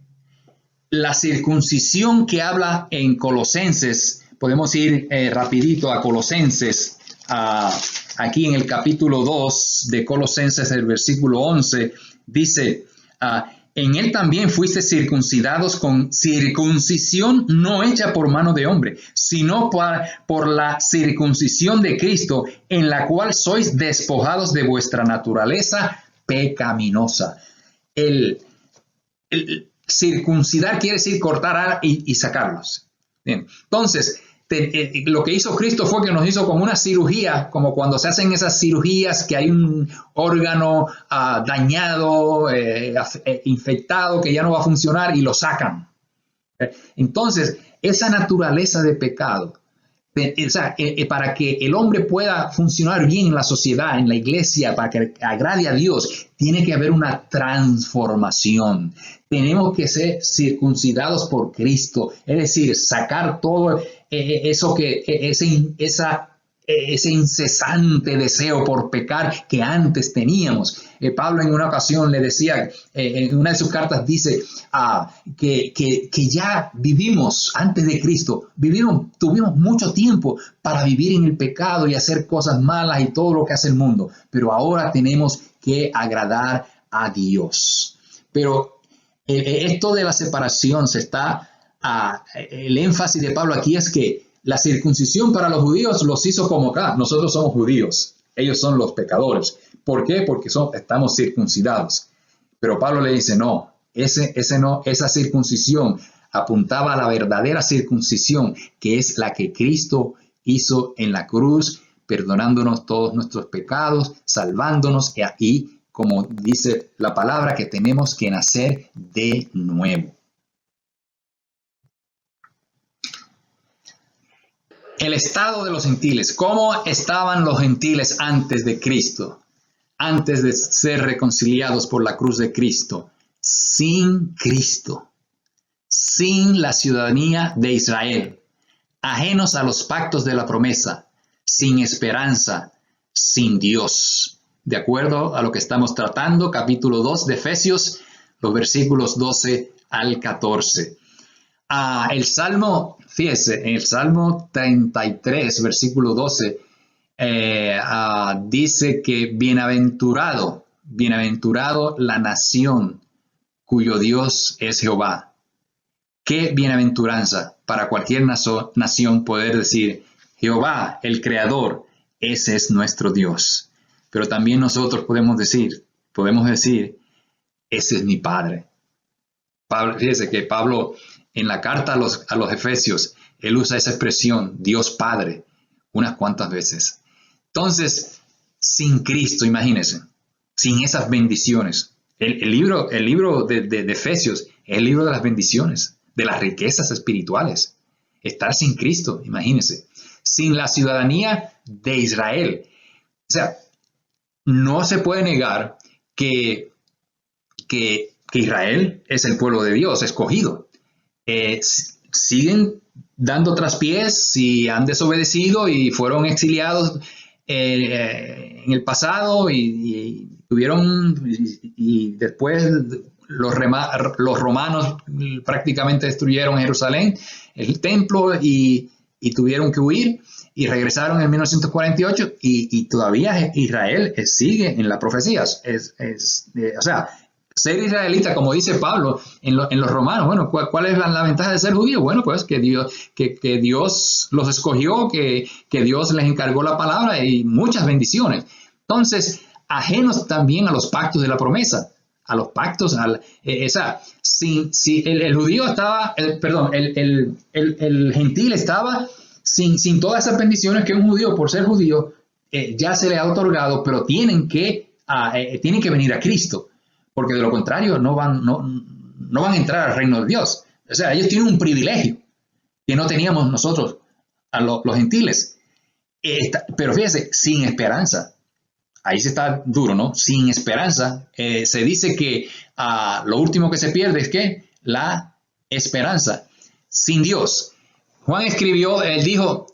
La circuncisión que habla en Colosenses, podemos ir rapidito a Colosenses, aquí en el capítulo 2 de Colosenses, el versículo 11, dice, en él también fuiste circuncidados con circuncisión no hecha por mano de hombre, sino por la circuncisión de Cristo, en la cual sois despojados de vuestra naturaleza pecaminosa. El circuncidar quiere decir cortar y sacarlos. Bien. Entonces, lo que hizo Cristo fue que nos hizo como una cirugía, como cuando se hacen esas cirugías que hay un órgano dañado, infectado, que ya no va a funcionar y lo sacan. Entonces, esa naturaleza de pecado, para que el hombre pueda funcionar bien en la sociedad, en la iglesia, para que agrade a Dios, tiene que haber una transformación. Tenemos que ser circuncidados por Cristo, es decir, sacar todo eso ese incesante deseo por pecar que antes teníamos. Pablo en una ocasión le decía, en una de sus cartas dice que ya vivimos antes de Cristo, tuvimos mucho tiempo para vivir en el pecado y hacer cosas malas y todo lo que hace el mundo, pero ahora tenemos que agradar a Dios. Pero esto de la separación el énfasis de Pablo aquí es que la circuncisión para los judíos los hizo como acá. Nosotros somos judíos, ellos son los pecadores. ¿Por qué? Porque estamos circuncidados. Pero Pablo le dice, no, esa circuncisión apuntaba a la verdadera circuncisión, que es la que Cristo hizo en la cruz, perdonándonos todos nuestros pecados, salvándonos, y como dice la palabra, que tenemos que nacer de nuevo. El estado de los gentiles. ¿Cómo estaban los gentiles antes de Cristo? Antes de ser reconciliados por la cruz de Cristo. Sin Cristo. Sin la ciudadanía de Israel. Ajenos a los pactos de la promesa. Sin esperanza. Sin Dios. De acuerdo a lo que estamos tratando, capítulo 2 de Efesios, los versículos 12 al 14. El Salmo, fíjese, en el Salmo 33, versículo 12, dice que bienaventurado la nación cuyo Dios es Jehová. Qué bienaventuranza para cualquier nación poder decir, Jehová, el Creador, ese es nuestro Dios. Pero también nosotros podemos decir, ese es mi Padre. Fíjese que Pablo, en la carta a los Efesios, él usa esa expresión, Dios Padre, unas cuantas veces. Entonces, sin Cristo, imagínense, sin esas bendiciones. El libro de Efesios es el libro de las bendiciones, de las riquezas espirituales. Estar sin Cristo, imagínense. sin la ciudadanía de Israel. O sea, no se puede negar que Israel es el pueblo de Dios, escogido. Siguen dando traspiés y han desobedecido y fueron exiliados en el pasado y después los romanos prácticamente destruyeron Jerusalén, el templo, y tuvieron que huir y regresaron en 1948 y todavía Israel sigue en las profecías. O sea, ser israelita, como dice Pablo en los romanos, bueno, ¿cuál es la ventaja de ser judío? Bueno, pues que Dios los escogió, que Dios les encargó la palabra y muchas bendiciones. Entonces, ajenos también a los pactos de la promesa, a los pactos, si el judío estaba, el gentil estaba sin todas esas bendiciones que un judío, por ser judío, ya se le ha otorgado, pero tienen que venir a Cristo, porque de lo contrario no van a entrar al reino de Dios. O sea, ellos tienen un privilegio que no teníamos nosotros, los gentiles. Pero fíjese, sin esperanza. Ahí se está duro, ¿no? Sin esperanza. Se dice que lo último que se pierde es ¿qué? La esperanza. Sin Dios. Juan escribió, él dijo,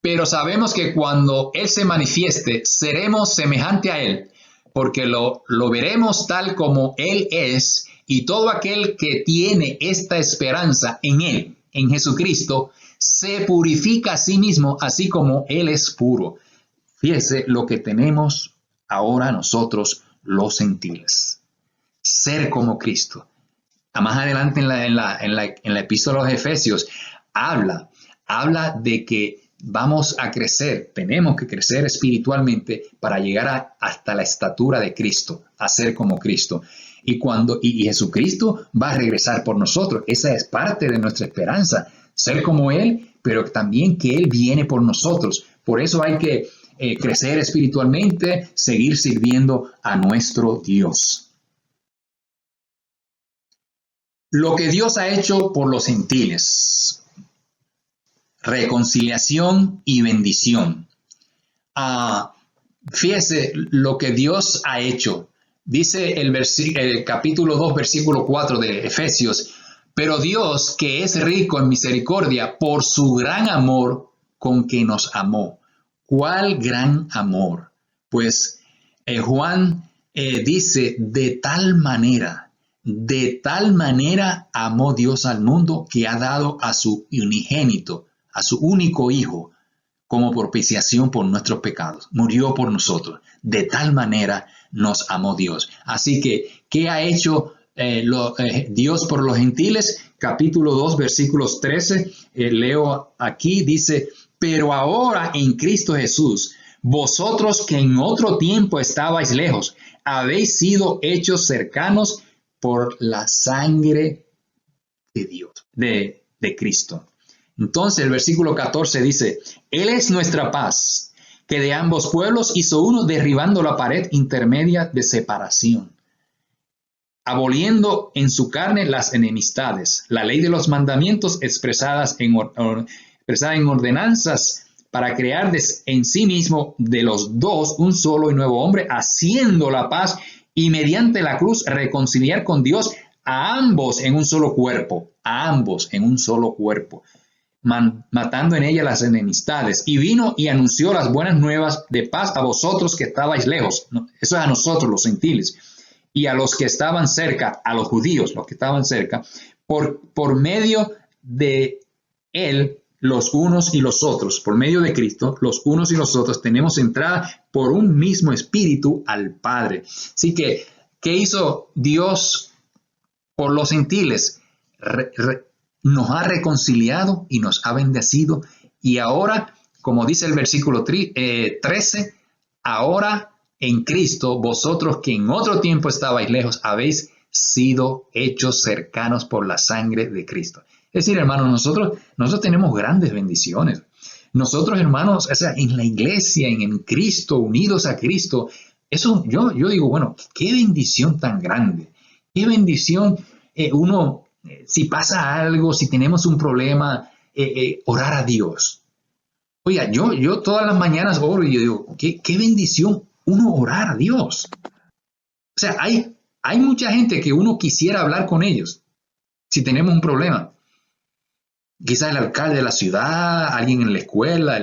pero sabemos que cuando Él se manifieste, seremos semejante a Él, porque lo veremos tal como Él es, y todo aquel que tiene esta esperanza en Él, en Jesucristo, se purifica a sí mismo, así como Él es puro. Fíjese lo que tenemos ahora nosotros los gentiles. Ser como Cristo. Más adelante en la epístola a los Efesios, habla de que vamos a crecer, tenemos que crecer espiritualmente para llegar hasta la estatura de Cristo, a ser como Cristo. Y Jesucristo va a regresar por nosotros. Esa es parte de nuestra esperanza, ser como Él, pero también que Él viene por nosotros. Por eso hay que crecer espiritualmente, seguir sirviendo a nuestro Dios. Lo que Dios ha hecho por los gentiles. Reconciliación y bendición. Fíjese lo que Dios ha hecho. Dice el capítulo 2, versículo 4 de Efesios, pero Dios, que es rico en misericordia, por su gran amor con que nos amó. ¿Cuál gran amor? Pues Juan dice, de tal manera amó Dios al mundo que ha dado a su unigénito, a su único Hijo, como propiciación por nuestros pecados. Murió por nosotros. De tal manera nos amó Dios. Así que, ¿qué ha hecho Dios por los gentiles? Capítulo 2, versículos 13. Leo aquí, dice, pero ahora en Cristo Jesús, vosotros que en otro tiempo estabais lejos, habéis sido hechos cercanos por la sangre de Dios, de Cristo. Entonces el versículo 14 dice, Él es nuestra paz, que de ambos pueblos hizo uno, derribando la pared intermedia de separación, aboliendo en su carne las enemistades, la ley de los mandamientos expresada en ordenanzas, para crear en sí mismo de los dos un solo y nuevo hombre, haciendo la paz, y mediante la cruz reconciliar con Dios a ambos en un solo cuerpo, matando en ella las enemistades, y vino y anunció las buenas nuevas de paz a vosotros que estabais lejos. Eso es a nosotros los gentiles, y a los que estaban cerca, a los judíos, los que estaban cerca, por medio de Él, los unos y los otros, por medio de Cristo, los unos y los otros, tenemos entrada por un mismo espíritu al Padre. Así que, ¿qué hizo Dios por los gentiles? Nos ha reconciliado y nos ha bendecido. Y ahora, como dice el versículo 13, ahora en Cristo, vosotros que en otro tiempo estabais lejos, habéis sido hechos cercanos por la sangre de Cristo. Es decir, hermanos, nosotros tenemos grandes bendiciones. Nosotros, hermanos, o sea, en la iglesia, en Cristo, unidos a Cristo, eso yo digo, bueno, qué bendición tan grande. Qué bendición si pasa algo, si tenemos un problema, orar a Dios. Oiga, yo todas las mañanas oro y yo digo, qué bendición uno orar a Dios. O sea, hay mucha gente que uno quisiera hablar con ellos si tenemos un problema. Quizás el alcalde de la ciudad, alguien en la escuela,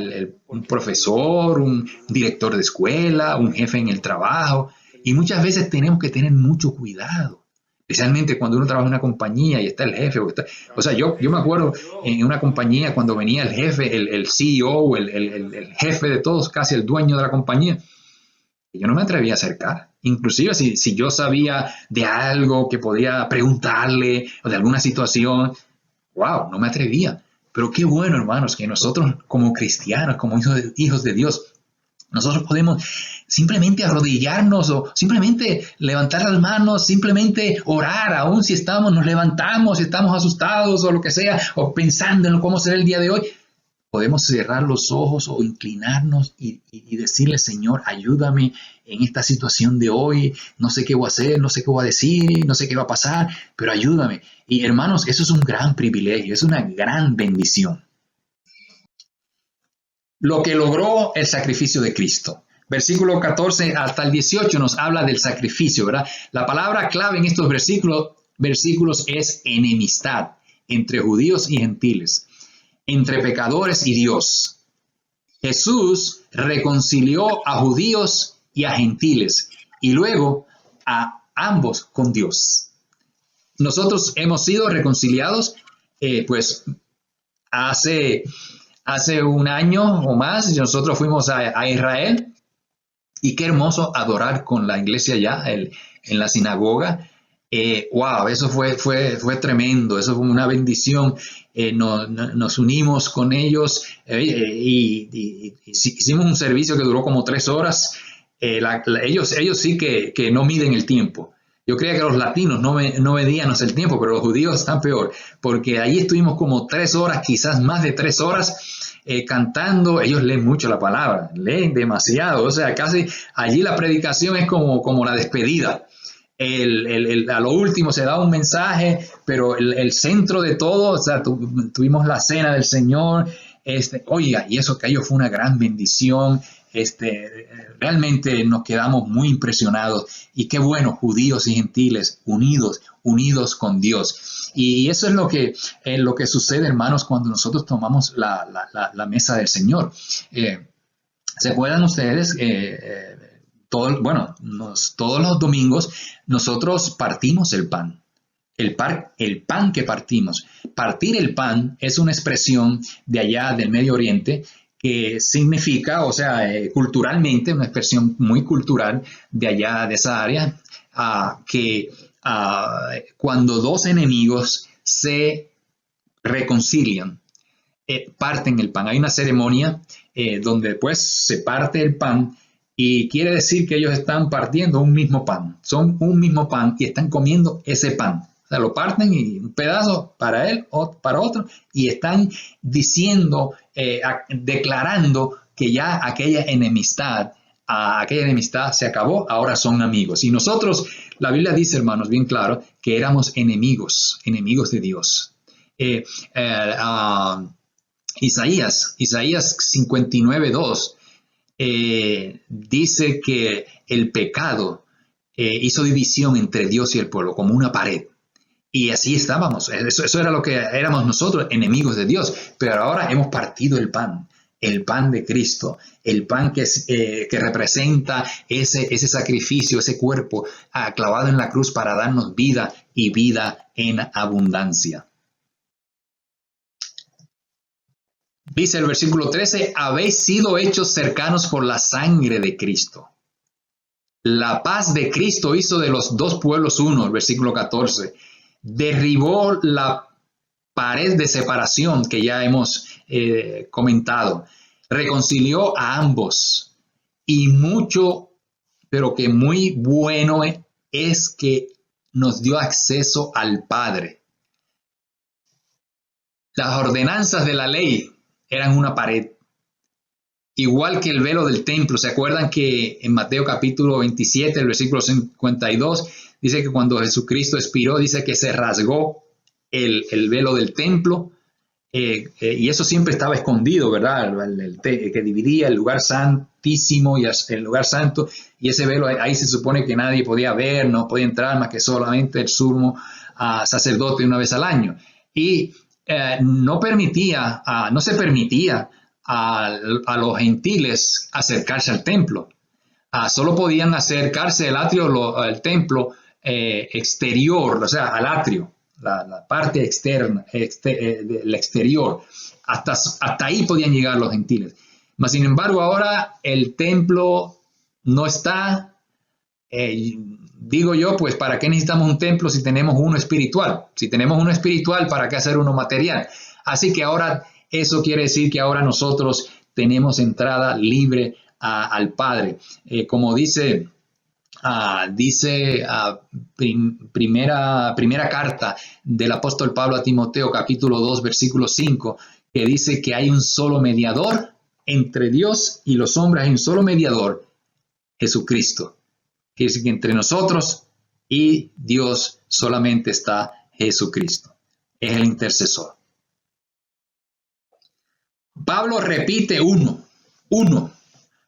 un profesor, un director de escuela, un jefe en el trabajo. Y muchas veces tenemos que tener mucho cuidado, especialmente cuando uno trabaja en una compañía y está el jefe. O sea, yo me acuerdo en una compañía cuando venía el jefe, el CEO, el jefe de todos, casi el dueño de la compañía. Yo no me atrevía a acercar. Inclusive si yo sabía de algo que podía preguntarle o de alguna situación, wow, no me atrevía. Pero qué bueno, hermanos, que nosotros como cristianos, como hijos de Dios, nosotros podemos simplemente arrodillarnos o simplemente levantar las manos, simplemente orar, aun si nos levantamos, si estamos asustados o lo que sea, o pensando en cómo será el día de hoy. Podemos cerrar los ojos o inclinarnos y decirle, Señor, ayúdame en esta situación de hoy. No sé qué voy a hacer, no sé qué voy a decir, no sé qué va a pasar, pero ayúdame. Y hermanos, eso es un gran privilegio, es una gran bendición. Lo que logró el sacrificio de Cristo. Versículo 14 hasta el 18 nos habla del sacrificio, ¿verdad? La palabra clave en estos versículos es enemistad entre judíos y gentiles, entre pecadores y Dios. Jesús reconcilió a judíos y a gentiles y luego a ambos con Dios. Nosotros hemos sido reconciliados pues hace un año o más. Nosotros fuimos a Israel y qué hermoso adorar con la iglesia allá en la sinagoga. Wow, eso fue tremendo, eso fue una bendición. Nos unimos con ellos y hicimos un servicio que duró como 3 horas. Ellos sí que no miden el tiempo. Yo creía que los latinos no medíamos el tiempo, pero los judíos están peor, porque ahí estuvimos como 3 horas, quizás más de 3 horas, cantando. Ellos leen mucho la palabra, leen demasiado, o sea, casi allí la predicación es como la despedida. A lo último se da un mensaje, pero el centro de todo, o sea, tuvimos la cena del Señor. Oiga, y eso que ello fue una gran bendición. Realmente nos quedamos muy impresionados. Y qué bueno, judíos y gentiles unidos con Dios. Y eso es lo que sucede, hermanos, cuando nosotros tomamos la mesa del Señor. ¿Se acuerdan ustedes? Todos los domingos nosotros partimos el pan. El pan que partimos. Partir el pan es una expresión de allá del Medio Oriente que significa, o sea, culturalmente, una expresión muy cultural de allá, de esa área, que cuando 2 enemigos se reconcilian, parten el pan. Hay una ceremonia donde pues se parte el pan y quiere decir que ellos están partiendo un mismo pan. Son un mismo pan y están comiendo ese pan. O sea, lo parten y un pedazo para él, para otro, y están diciendo, declarando que ya aquella enemistad se acabó, ahora son amigos. Y nosotros, la Biblia dice, hermanos, bien claro, que éramos enemigos de Dios. Isaías 59:2 dice que el pecado hizo división entre Dios y el pueblo, como una pared. Y así estábamos. Eso era lo que éramos nosotros, enemigos de Dios. Pero ahora hemos partido el pan de Cristo, el pan que representa ese sacrificio, ese cuerpo clavado en la cruz para darnos vida y vida en abundancia. Dice el versículo 13, habéis sido hechos cercanos por la sangre de Cristo. La paz de Cristo hizo de los 2 pueblos uno, el versículo 14. Derribó la pared de separación que ya hemos comentado. Reconcilió a ambos. Y mucho, pero que muy bueno es que nos dio acceso al Padre. Las ordenanzas de la ley eran una pared. Igual que el velo del templo. ¿Se acuerdan que en Mateo capítulo 27, el versículo 52, dice que cuando Jesucristo expiró, dice que se rasgó el velo del templo y eso siempre estaba escondido, ¿verdad? Que dividía el lugar santísimo y el lugar santo, y ese velo ahí se supone que nadie podía ver, no podía entrar más que solamente el sumo sacerdote una vez al año. Y no se permitía a los gentiles acercarse al templo. Solo podían acercarse al templo exterior, o sea, al atrio, la parte externa, del exterior. Hasta ahí podían llegar los gentiles. Mas, sin embargo, ahora el templo no está. Digo yo, pues, ¿para qué necesitamos un templo si tenemos uno espiritual? Si tenemos uno espiritual, ¿para qué hacer uno material? Así que ahora, eso quiere decir que ahora nosotros tenemos entrada libre al Padre. Como dice primera carta del apóstol Pablo a Timoteo, capítulo 2, versículo 5, que dice que hay un solo mediador entre Dios y los hombres, hay un solo mediador, Jesucristo. Quiere decir que entre nosotros y Dios solamente está Jesucristo. Es el intercesor. Pablo repite uno,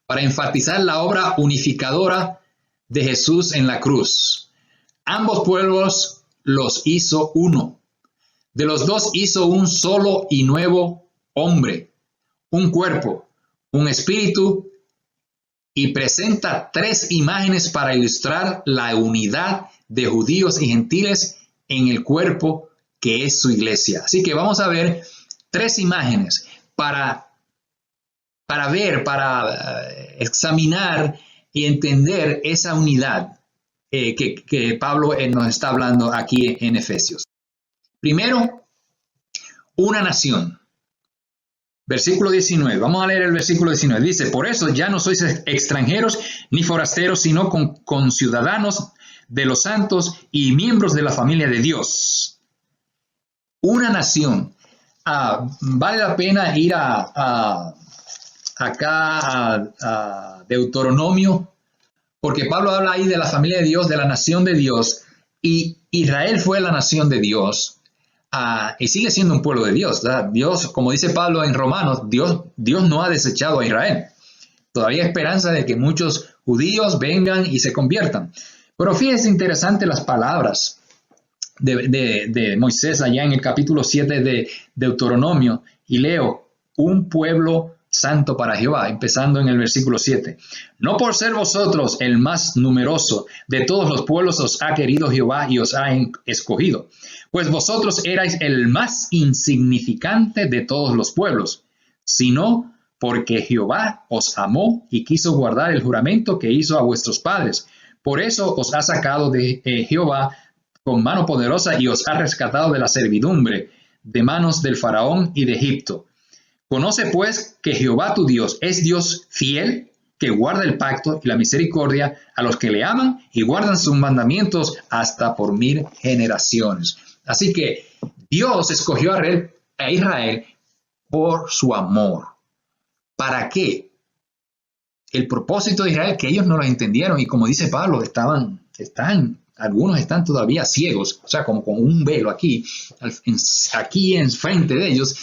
para enfatizar la obra unificadora de Jesús en la cruz. Ambos pueblos los hizo uno. De los dos hizo un solo y nuevo hombre, un cuerpo, un espíritu, y presenta tres imágenes para ilustrar la unidad de judíos y gentiles en el cuerpo que es su iglesia. Así que vamos a ver tres imágenes para examinar y entender esa unidad que Pablo nos está hablando aquí en Efesios. Primero, una nación. Versículo 19, vamos a leer el versículo 19. Dice, por eso ya no sois extranjeros ni forasteros, sino conciudadanos de los santos y miembros de la familia de Dios. Una nación. Vale la pena ir acá a Deuteronomio, porque Pablo habla ahí de la familia de Dios, de la nación de Dios, y Israel fue la nación de Dios. Y sigue siendo un pueblo de Dios, ¿verdad? Dios, como dice Pablo en Romanos, Dios no ha desechado a Israel. Todavía hay esperanza de que muchos judíos vengan y se conviertan. Pero fíjense interesante las palabras de Moisés allá en el capítulo 7 de Deuteronomio. Y leo, un pueblo santo para Jehová, empezando en el versículo 7. No por ser vosotros el más numeroso de todos los pueblos os ha querido Jehová y os ha escogido, pues vosotros erais el más insignificante de todos los pueblos, sino porque Jehová os amó y quiso guardar el juramento que hizo a vuestros padres. Por eso os ha sacado de Jehová con mano poderosa y os ha rescatado de la servidumbre, de manos del faraón y de Egipto. Conoce pues que Jehová tu Dios es Dios fiel, que guarda el pacto y la misericordia a los que le aman y guardan sus mandamientos hasta por 1000 generaciones. Así que Dios escogió a Israel por su amor. ¿Para qué? El propósito de Israel, que ellos no lo entendieron, y como dice Pablo, algunos están todavía ciegos, o sea, como con un velo aquí enfrente de ellos,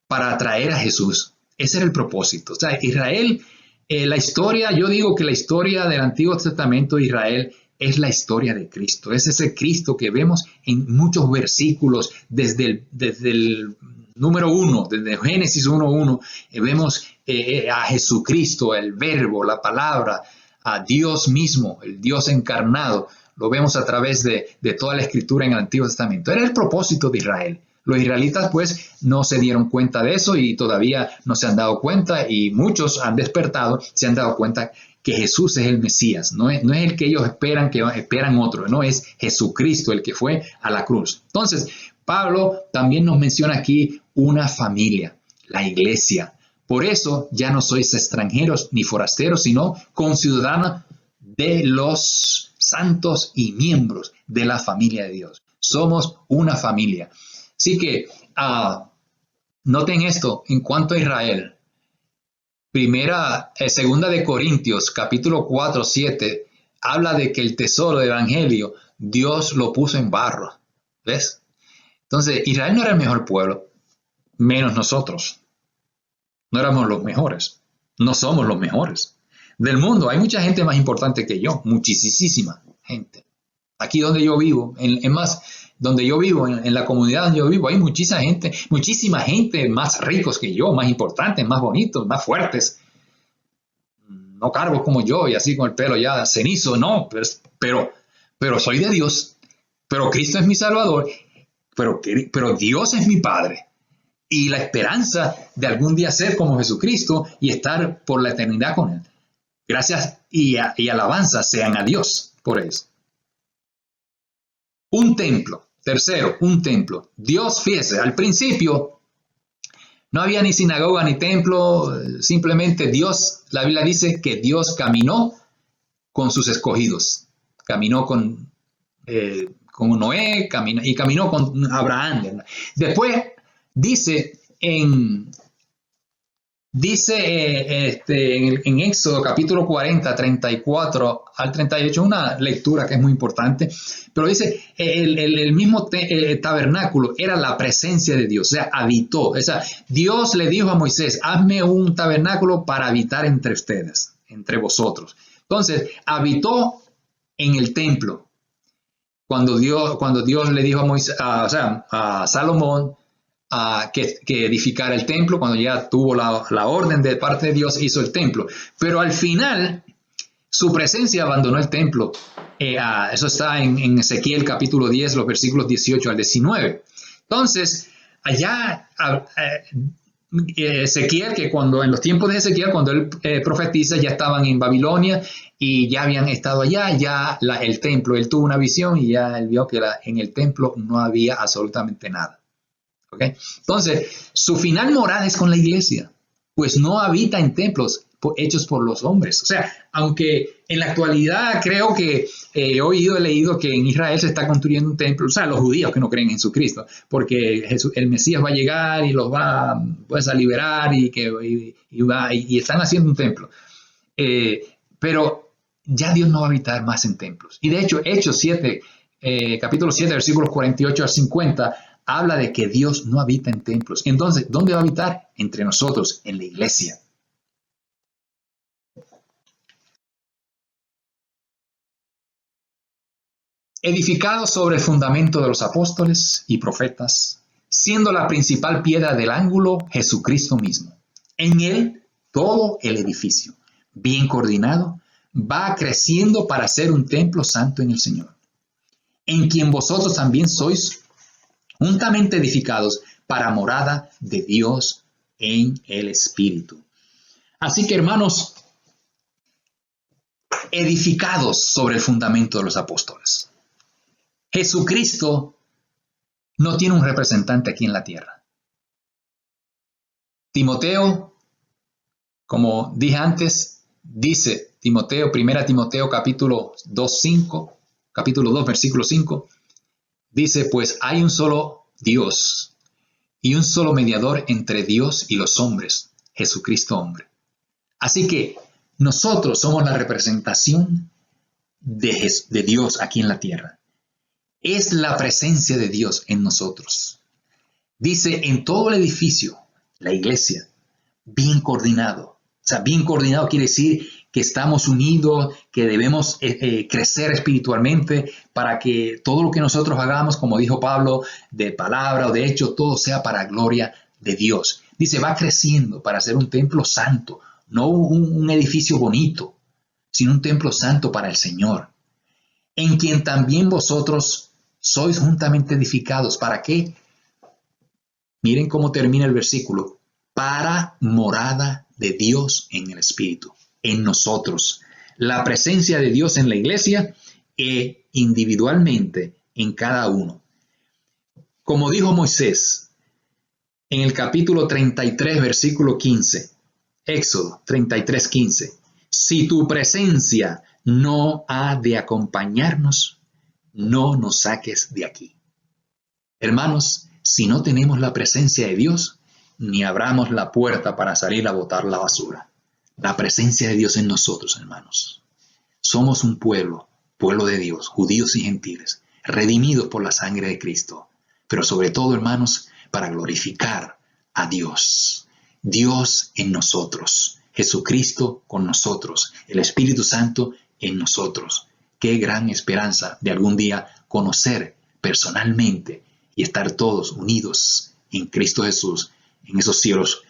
para atraer a Jesús. Ese era el propósito. O sea, Israel, la historia, yo digo que la historia del Antiguo Testamento de Israel es la historia de Cristo. Es ese Cristo que vemos en muchos versículos, desde el número 1, desde Génesis 1:1, vemos a Jesucristo, el verbo, la palabra, a Dios mismo, el Dios encarnado. Lo vemos a través de toda la escritura en el Antiguo Testamento. Era el propósito de Israel. Los israelitas pues no se dieron cuenta de eso y todavía no se han dado cuenta, y muchos han despertado, se han dado cuenta que Jesús es el Mesías, no es el que ellos esperan otro, no, es Jesucristo el que fue a la cruz. Entonces, Pablo también nos menciona aquí una familia, la iglesia. Por eso ya no sois extranjeros ni forasteros, sino conciudadanos de los santos y miembros de la familia de Dios. Somos una familia. Así que noten esto en cuanto a Israel. Segunda de Corintios, capítulo 4:7, habla de que el tesoro del evangelio Dios lo puso en barro. ¿Ves? Entonces, Israel no era el mejor pueblo. menos nosotros. No éramos los mejores. No somos los mejores. Del mundo hay mucha gente más importante que yo, muchísima gente. Aquí donde yo vivo, donde yo vivo, en la comunidad donde yo vivo, hay muchísima gente más ricos que yo, más importantes, más bonitos, más fuertes. No cargo como yo y así con el pelo ya cenizo, no, pero soy de Dios, pero Cristo es mi Salvador, pero Dios es mi Padre. Y la esperanza de algún día ser como Jesucristo y estar por la eternidad con Él. Gracias y alabanza sean a Dios por eso. Un templo. Tercero, un templo. Dios, fíjese, al principio no había ni sinagoga ni templo, simplemente Dios, la Biblia dice que Dios caminó con sus escogidos. Caminó con Noé y caminó con Abraham. Después dice en Éxodo capítulo 40, 34 al 38, una lectura que es muy importante, pero dice, el mismo tabernáculo era la presencia de Dios, o sea, habitó. O sea, Dios le dijo a Moisés, hazme un tabernáculo para habitar entre ustedes, entre vosotros. Entonces, habitó en el templo. Cuando Dios le dijo a Moisés, a Salomón, que edificara el templo, cuando ya tuvo la orden de parte de Dios, hizo el templo. Pero al final, su presencia abandonó el templo. Eso está en Ezequiel capítulo 10, los versículos 18 al 19. Entonces, allá Ezequiel, que en los tiempos de Ezequiel, cuando él profetiza, ya estaban en Babilonia y ya habían estado allá, el templo, él tuvo una visión y ya él vio que en el templo no había absolutamente nada. ¿Okay? Entonces, su final morada es con la iglesia, pues no habita en templos hechos por los hombres. O sea, aunque en la actualidad creo que he leído que en Israel se está construyendo un templo, o sea, los judíos que no creen en Jesucristo, porque el Mesías va a llegar y los va a liberar y están haciendo un templo. Pero ya Dios no va a habitar más en templos. Y de hecho, Hechos 7, capítulo 7, versículos 48 al 50, habla de que Dios no habita en templos. Entonces, ¿dónde va a habitar? Entre nosotros, en la iglesia. Edificado sobre el fundamento de los apóstoles y profetas, siendo la principal piedra del ángulo Jesucristo mismo. En él, todo el edificio, bien coordinado, va creciendo para ser un templo santo en el Señor, en quien vosotros también sois juntamente edificados para morada de Dios en el Espíritu. Así que, hermanos, edificados sobre el fundamento de los apóstoles. Jesucristo no tiene un representante aquí en la tierra. Timoteo, como dije antes, dice Timoteo, 1 Timoteo capítulo 2, versículo 5, dice, pues hay un solo Dios y un solo mediador entre Dios y los hombres, Jesucristo hombre. Así que nosotros somos la representación de Dios aquí en la tierra. Es la presencia de Dios en nosotros. Dice, en todo el edificio, la iglesia, bien coordinado. O sea, bien coordinado quiere decir que estamos unidos, que debemos crecer espiritualmente para que todo lo que nosotros hagamos, como dijo Pablo, de palabra o de hecho, todo sea para gloria de Dios. Dice, va creciendo para ser un templo santo, no un edificio bonito, sino un templo santo para el Señor, en quien también vosotros sois juntamente edificados. ¿Para qué? Miren cómo termina el versículo. Para morada de Dios en el Espíritu, en nosotros. La presencia de Dios en la iglesia e individualmente en cada uno. Como dijo Moisés en el capítulo 33, versículo 15, Éxodo 33, 15. Si tu presencia no ha de acompañarnos, no nos saques de aquí. Hermanos, si no tenemos la presencia de Dios, ni abramos la puerta para salir a botar la basura. La presencia de Dios en nosotros, hermanos. Somos un pueblo de Dios, judíos y gentiles, redimidos por la sangre de Cristo. Pero sobre todo, hermanos, para glorificar a Dios. Dios en nosotros, Jesucristo con nosotros, el Espíritu Santo en nosotros. Qué gran esperanza de algún día conocer personalmente y estar todos unidos en Cristo Jesús, en esos cielos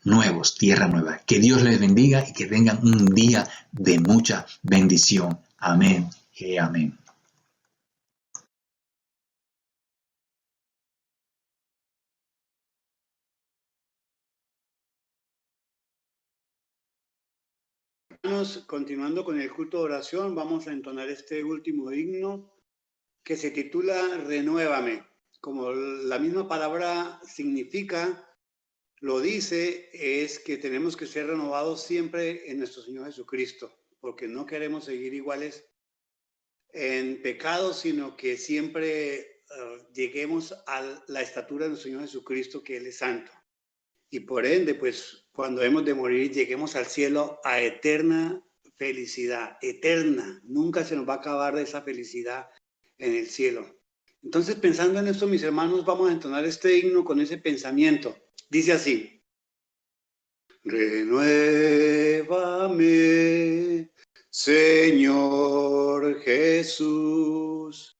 nuevos, tierra nueva. Que Dios les bendiga y que tengan un día de mucha bendición. Amén y amén. Hermanos, continuando con el culto de oración, vamos a entonar este último himno que se titula Renuévame. Como la misma palabra significa, lo dice, es que tenemos que ser renovados siempre en nuestro Señor Jesucristo, porque no queremos seguir iguales en pecado, sino que siempre lleguemos a la estatura de nuestro Señor Jesucristo, que Él es santo. Y por ende, pues cuando hemos de morir, lleguemos al cielo a eterna felicidad, eterna. Nunca se nos va a acabar esa felicidad en el cielo. Entonces, pensando en esto, mis hermanos, vamos a entonar este himno con ese pensamiento. Dice así: renuévame, Señor Jesús.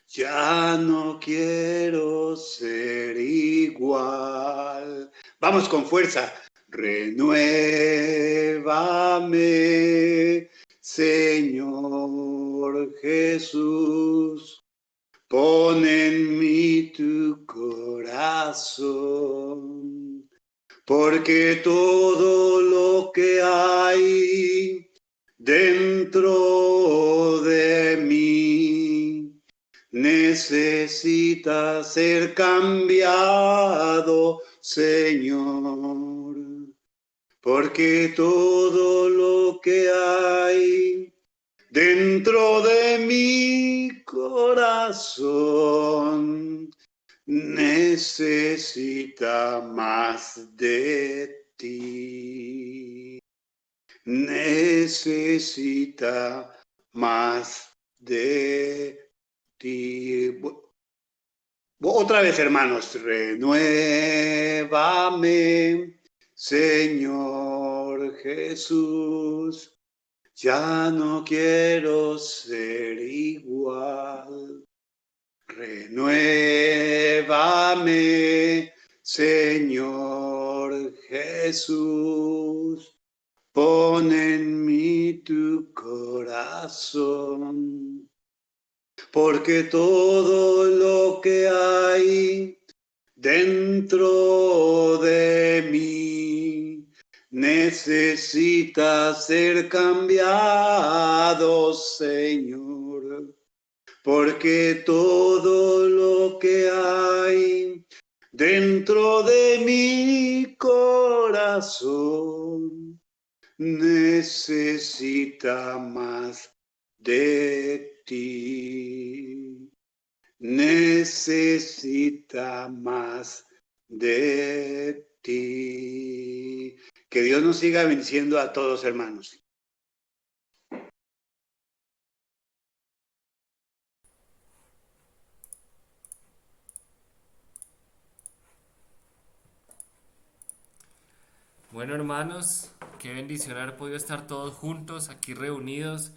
Ya no quiero ser igual. Vamos con fuerza. Renuévame, Señor Jesús. Pon en mí tu corazón, porque todo lo que hay dentro de mí necesita ser cambiado, Señor, porque todo lo que hay dentro de mi corazón necesita más de ti. Necesita más de ti. Otra vez, hermanos, renuévame, Señor Jesús. Ya no quiero ser igual. Renuévame, Señor Jesús. Pon en mí tu corazón, porque todo lo que hay dentro de mí necesita ser cambiado, Señor, porque todo lo que hay dentro de mi corazón necesita más de ti. Necesita más de ti. Que Dios nos siga bendiciendo a todos, hermanos. Bueno, hermanos, qué bendición haber podido estar todos juntos aquí reunidos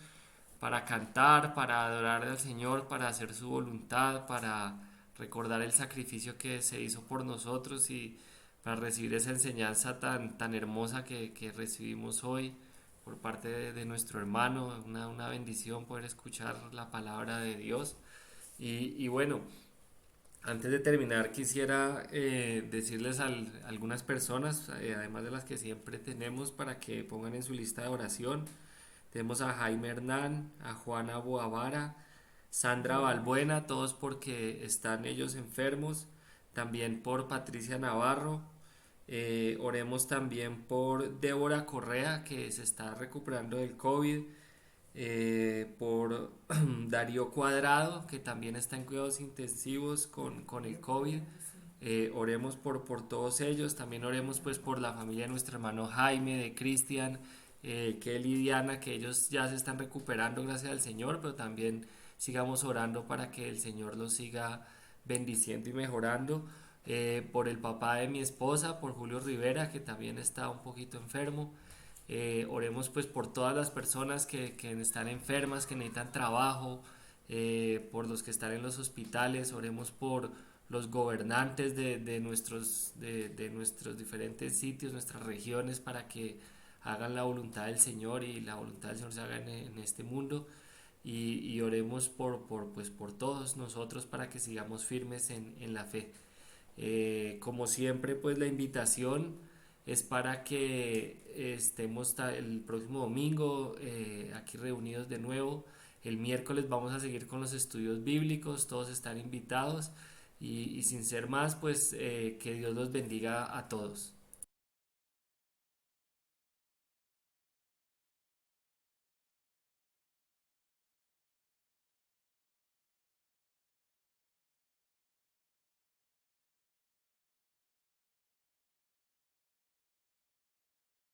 para cantar, para adorar al Señor, para hacer su voluntad, para recordar el sacrificio que se hizo por nosotros y para recibir esa enseñanza tan hermosa que recibimos hoy por parte de nuestro hermano. Una bendición poder escuchar la palabra de Dios. Y bueno, antes de terminar, quisiera decirles a algunas personas, además de las que siempre tenemos, para que pongan en su lista de oración. Tenemos a Jaime Hernán, a Juana Boavara, Sandra Balbuena, todos porque están ellos enfermos. También por Patricia Navarro. Oremos también por Débora Correa, que se está recuperando del COVID. Por Darío Cuadrado, que también está en cuidados intensivos con el COVID. Oremos por todos ellos. También oremos pues por la familia de nuestro hermano Jaime, de Cristian, Kelly y Diana, que ellos ya se están recuperando gracias al Señor, pero también sigamos orando para que el Señor los siga bendiciendo y mejorando. por el papá de mi esposa, por Julio Rivera, que también está un poquito enfermo. Oremos pues por todas las personas que están enfermas, que necesitan trabajo, por los que están en los hospitales. Oremos por los gobernantes de nuestros diferentes sitios, nuestras regiones, para que hagan la voluntad del Señor y la voluntad del Señor se haga en este mundo. Y oremos pues, por todos nosotros para que sigamos firmes en la fe. Como siempre, pues la invitación es para que estemos el próximo domingo aquí reunidos de nuevo. El miércoles vamos a seguir con los estudios bíblicos, todos están invitados y sin ser más, pues que Dios los bendiga a todos.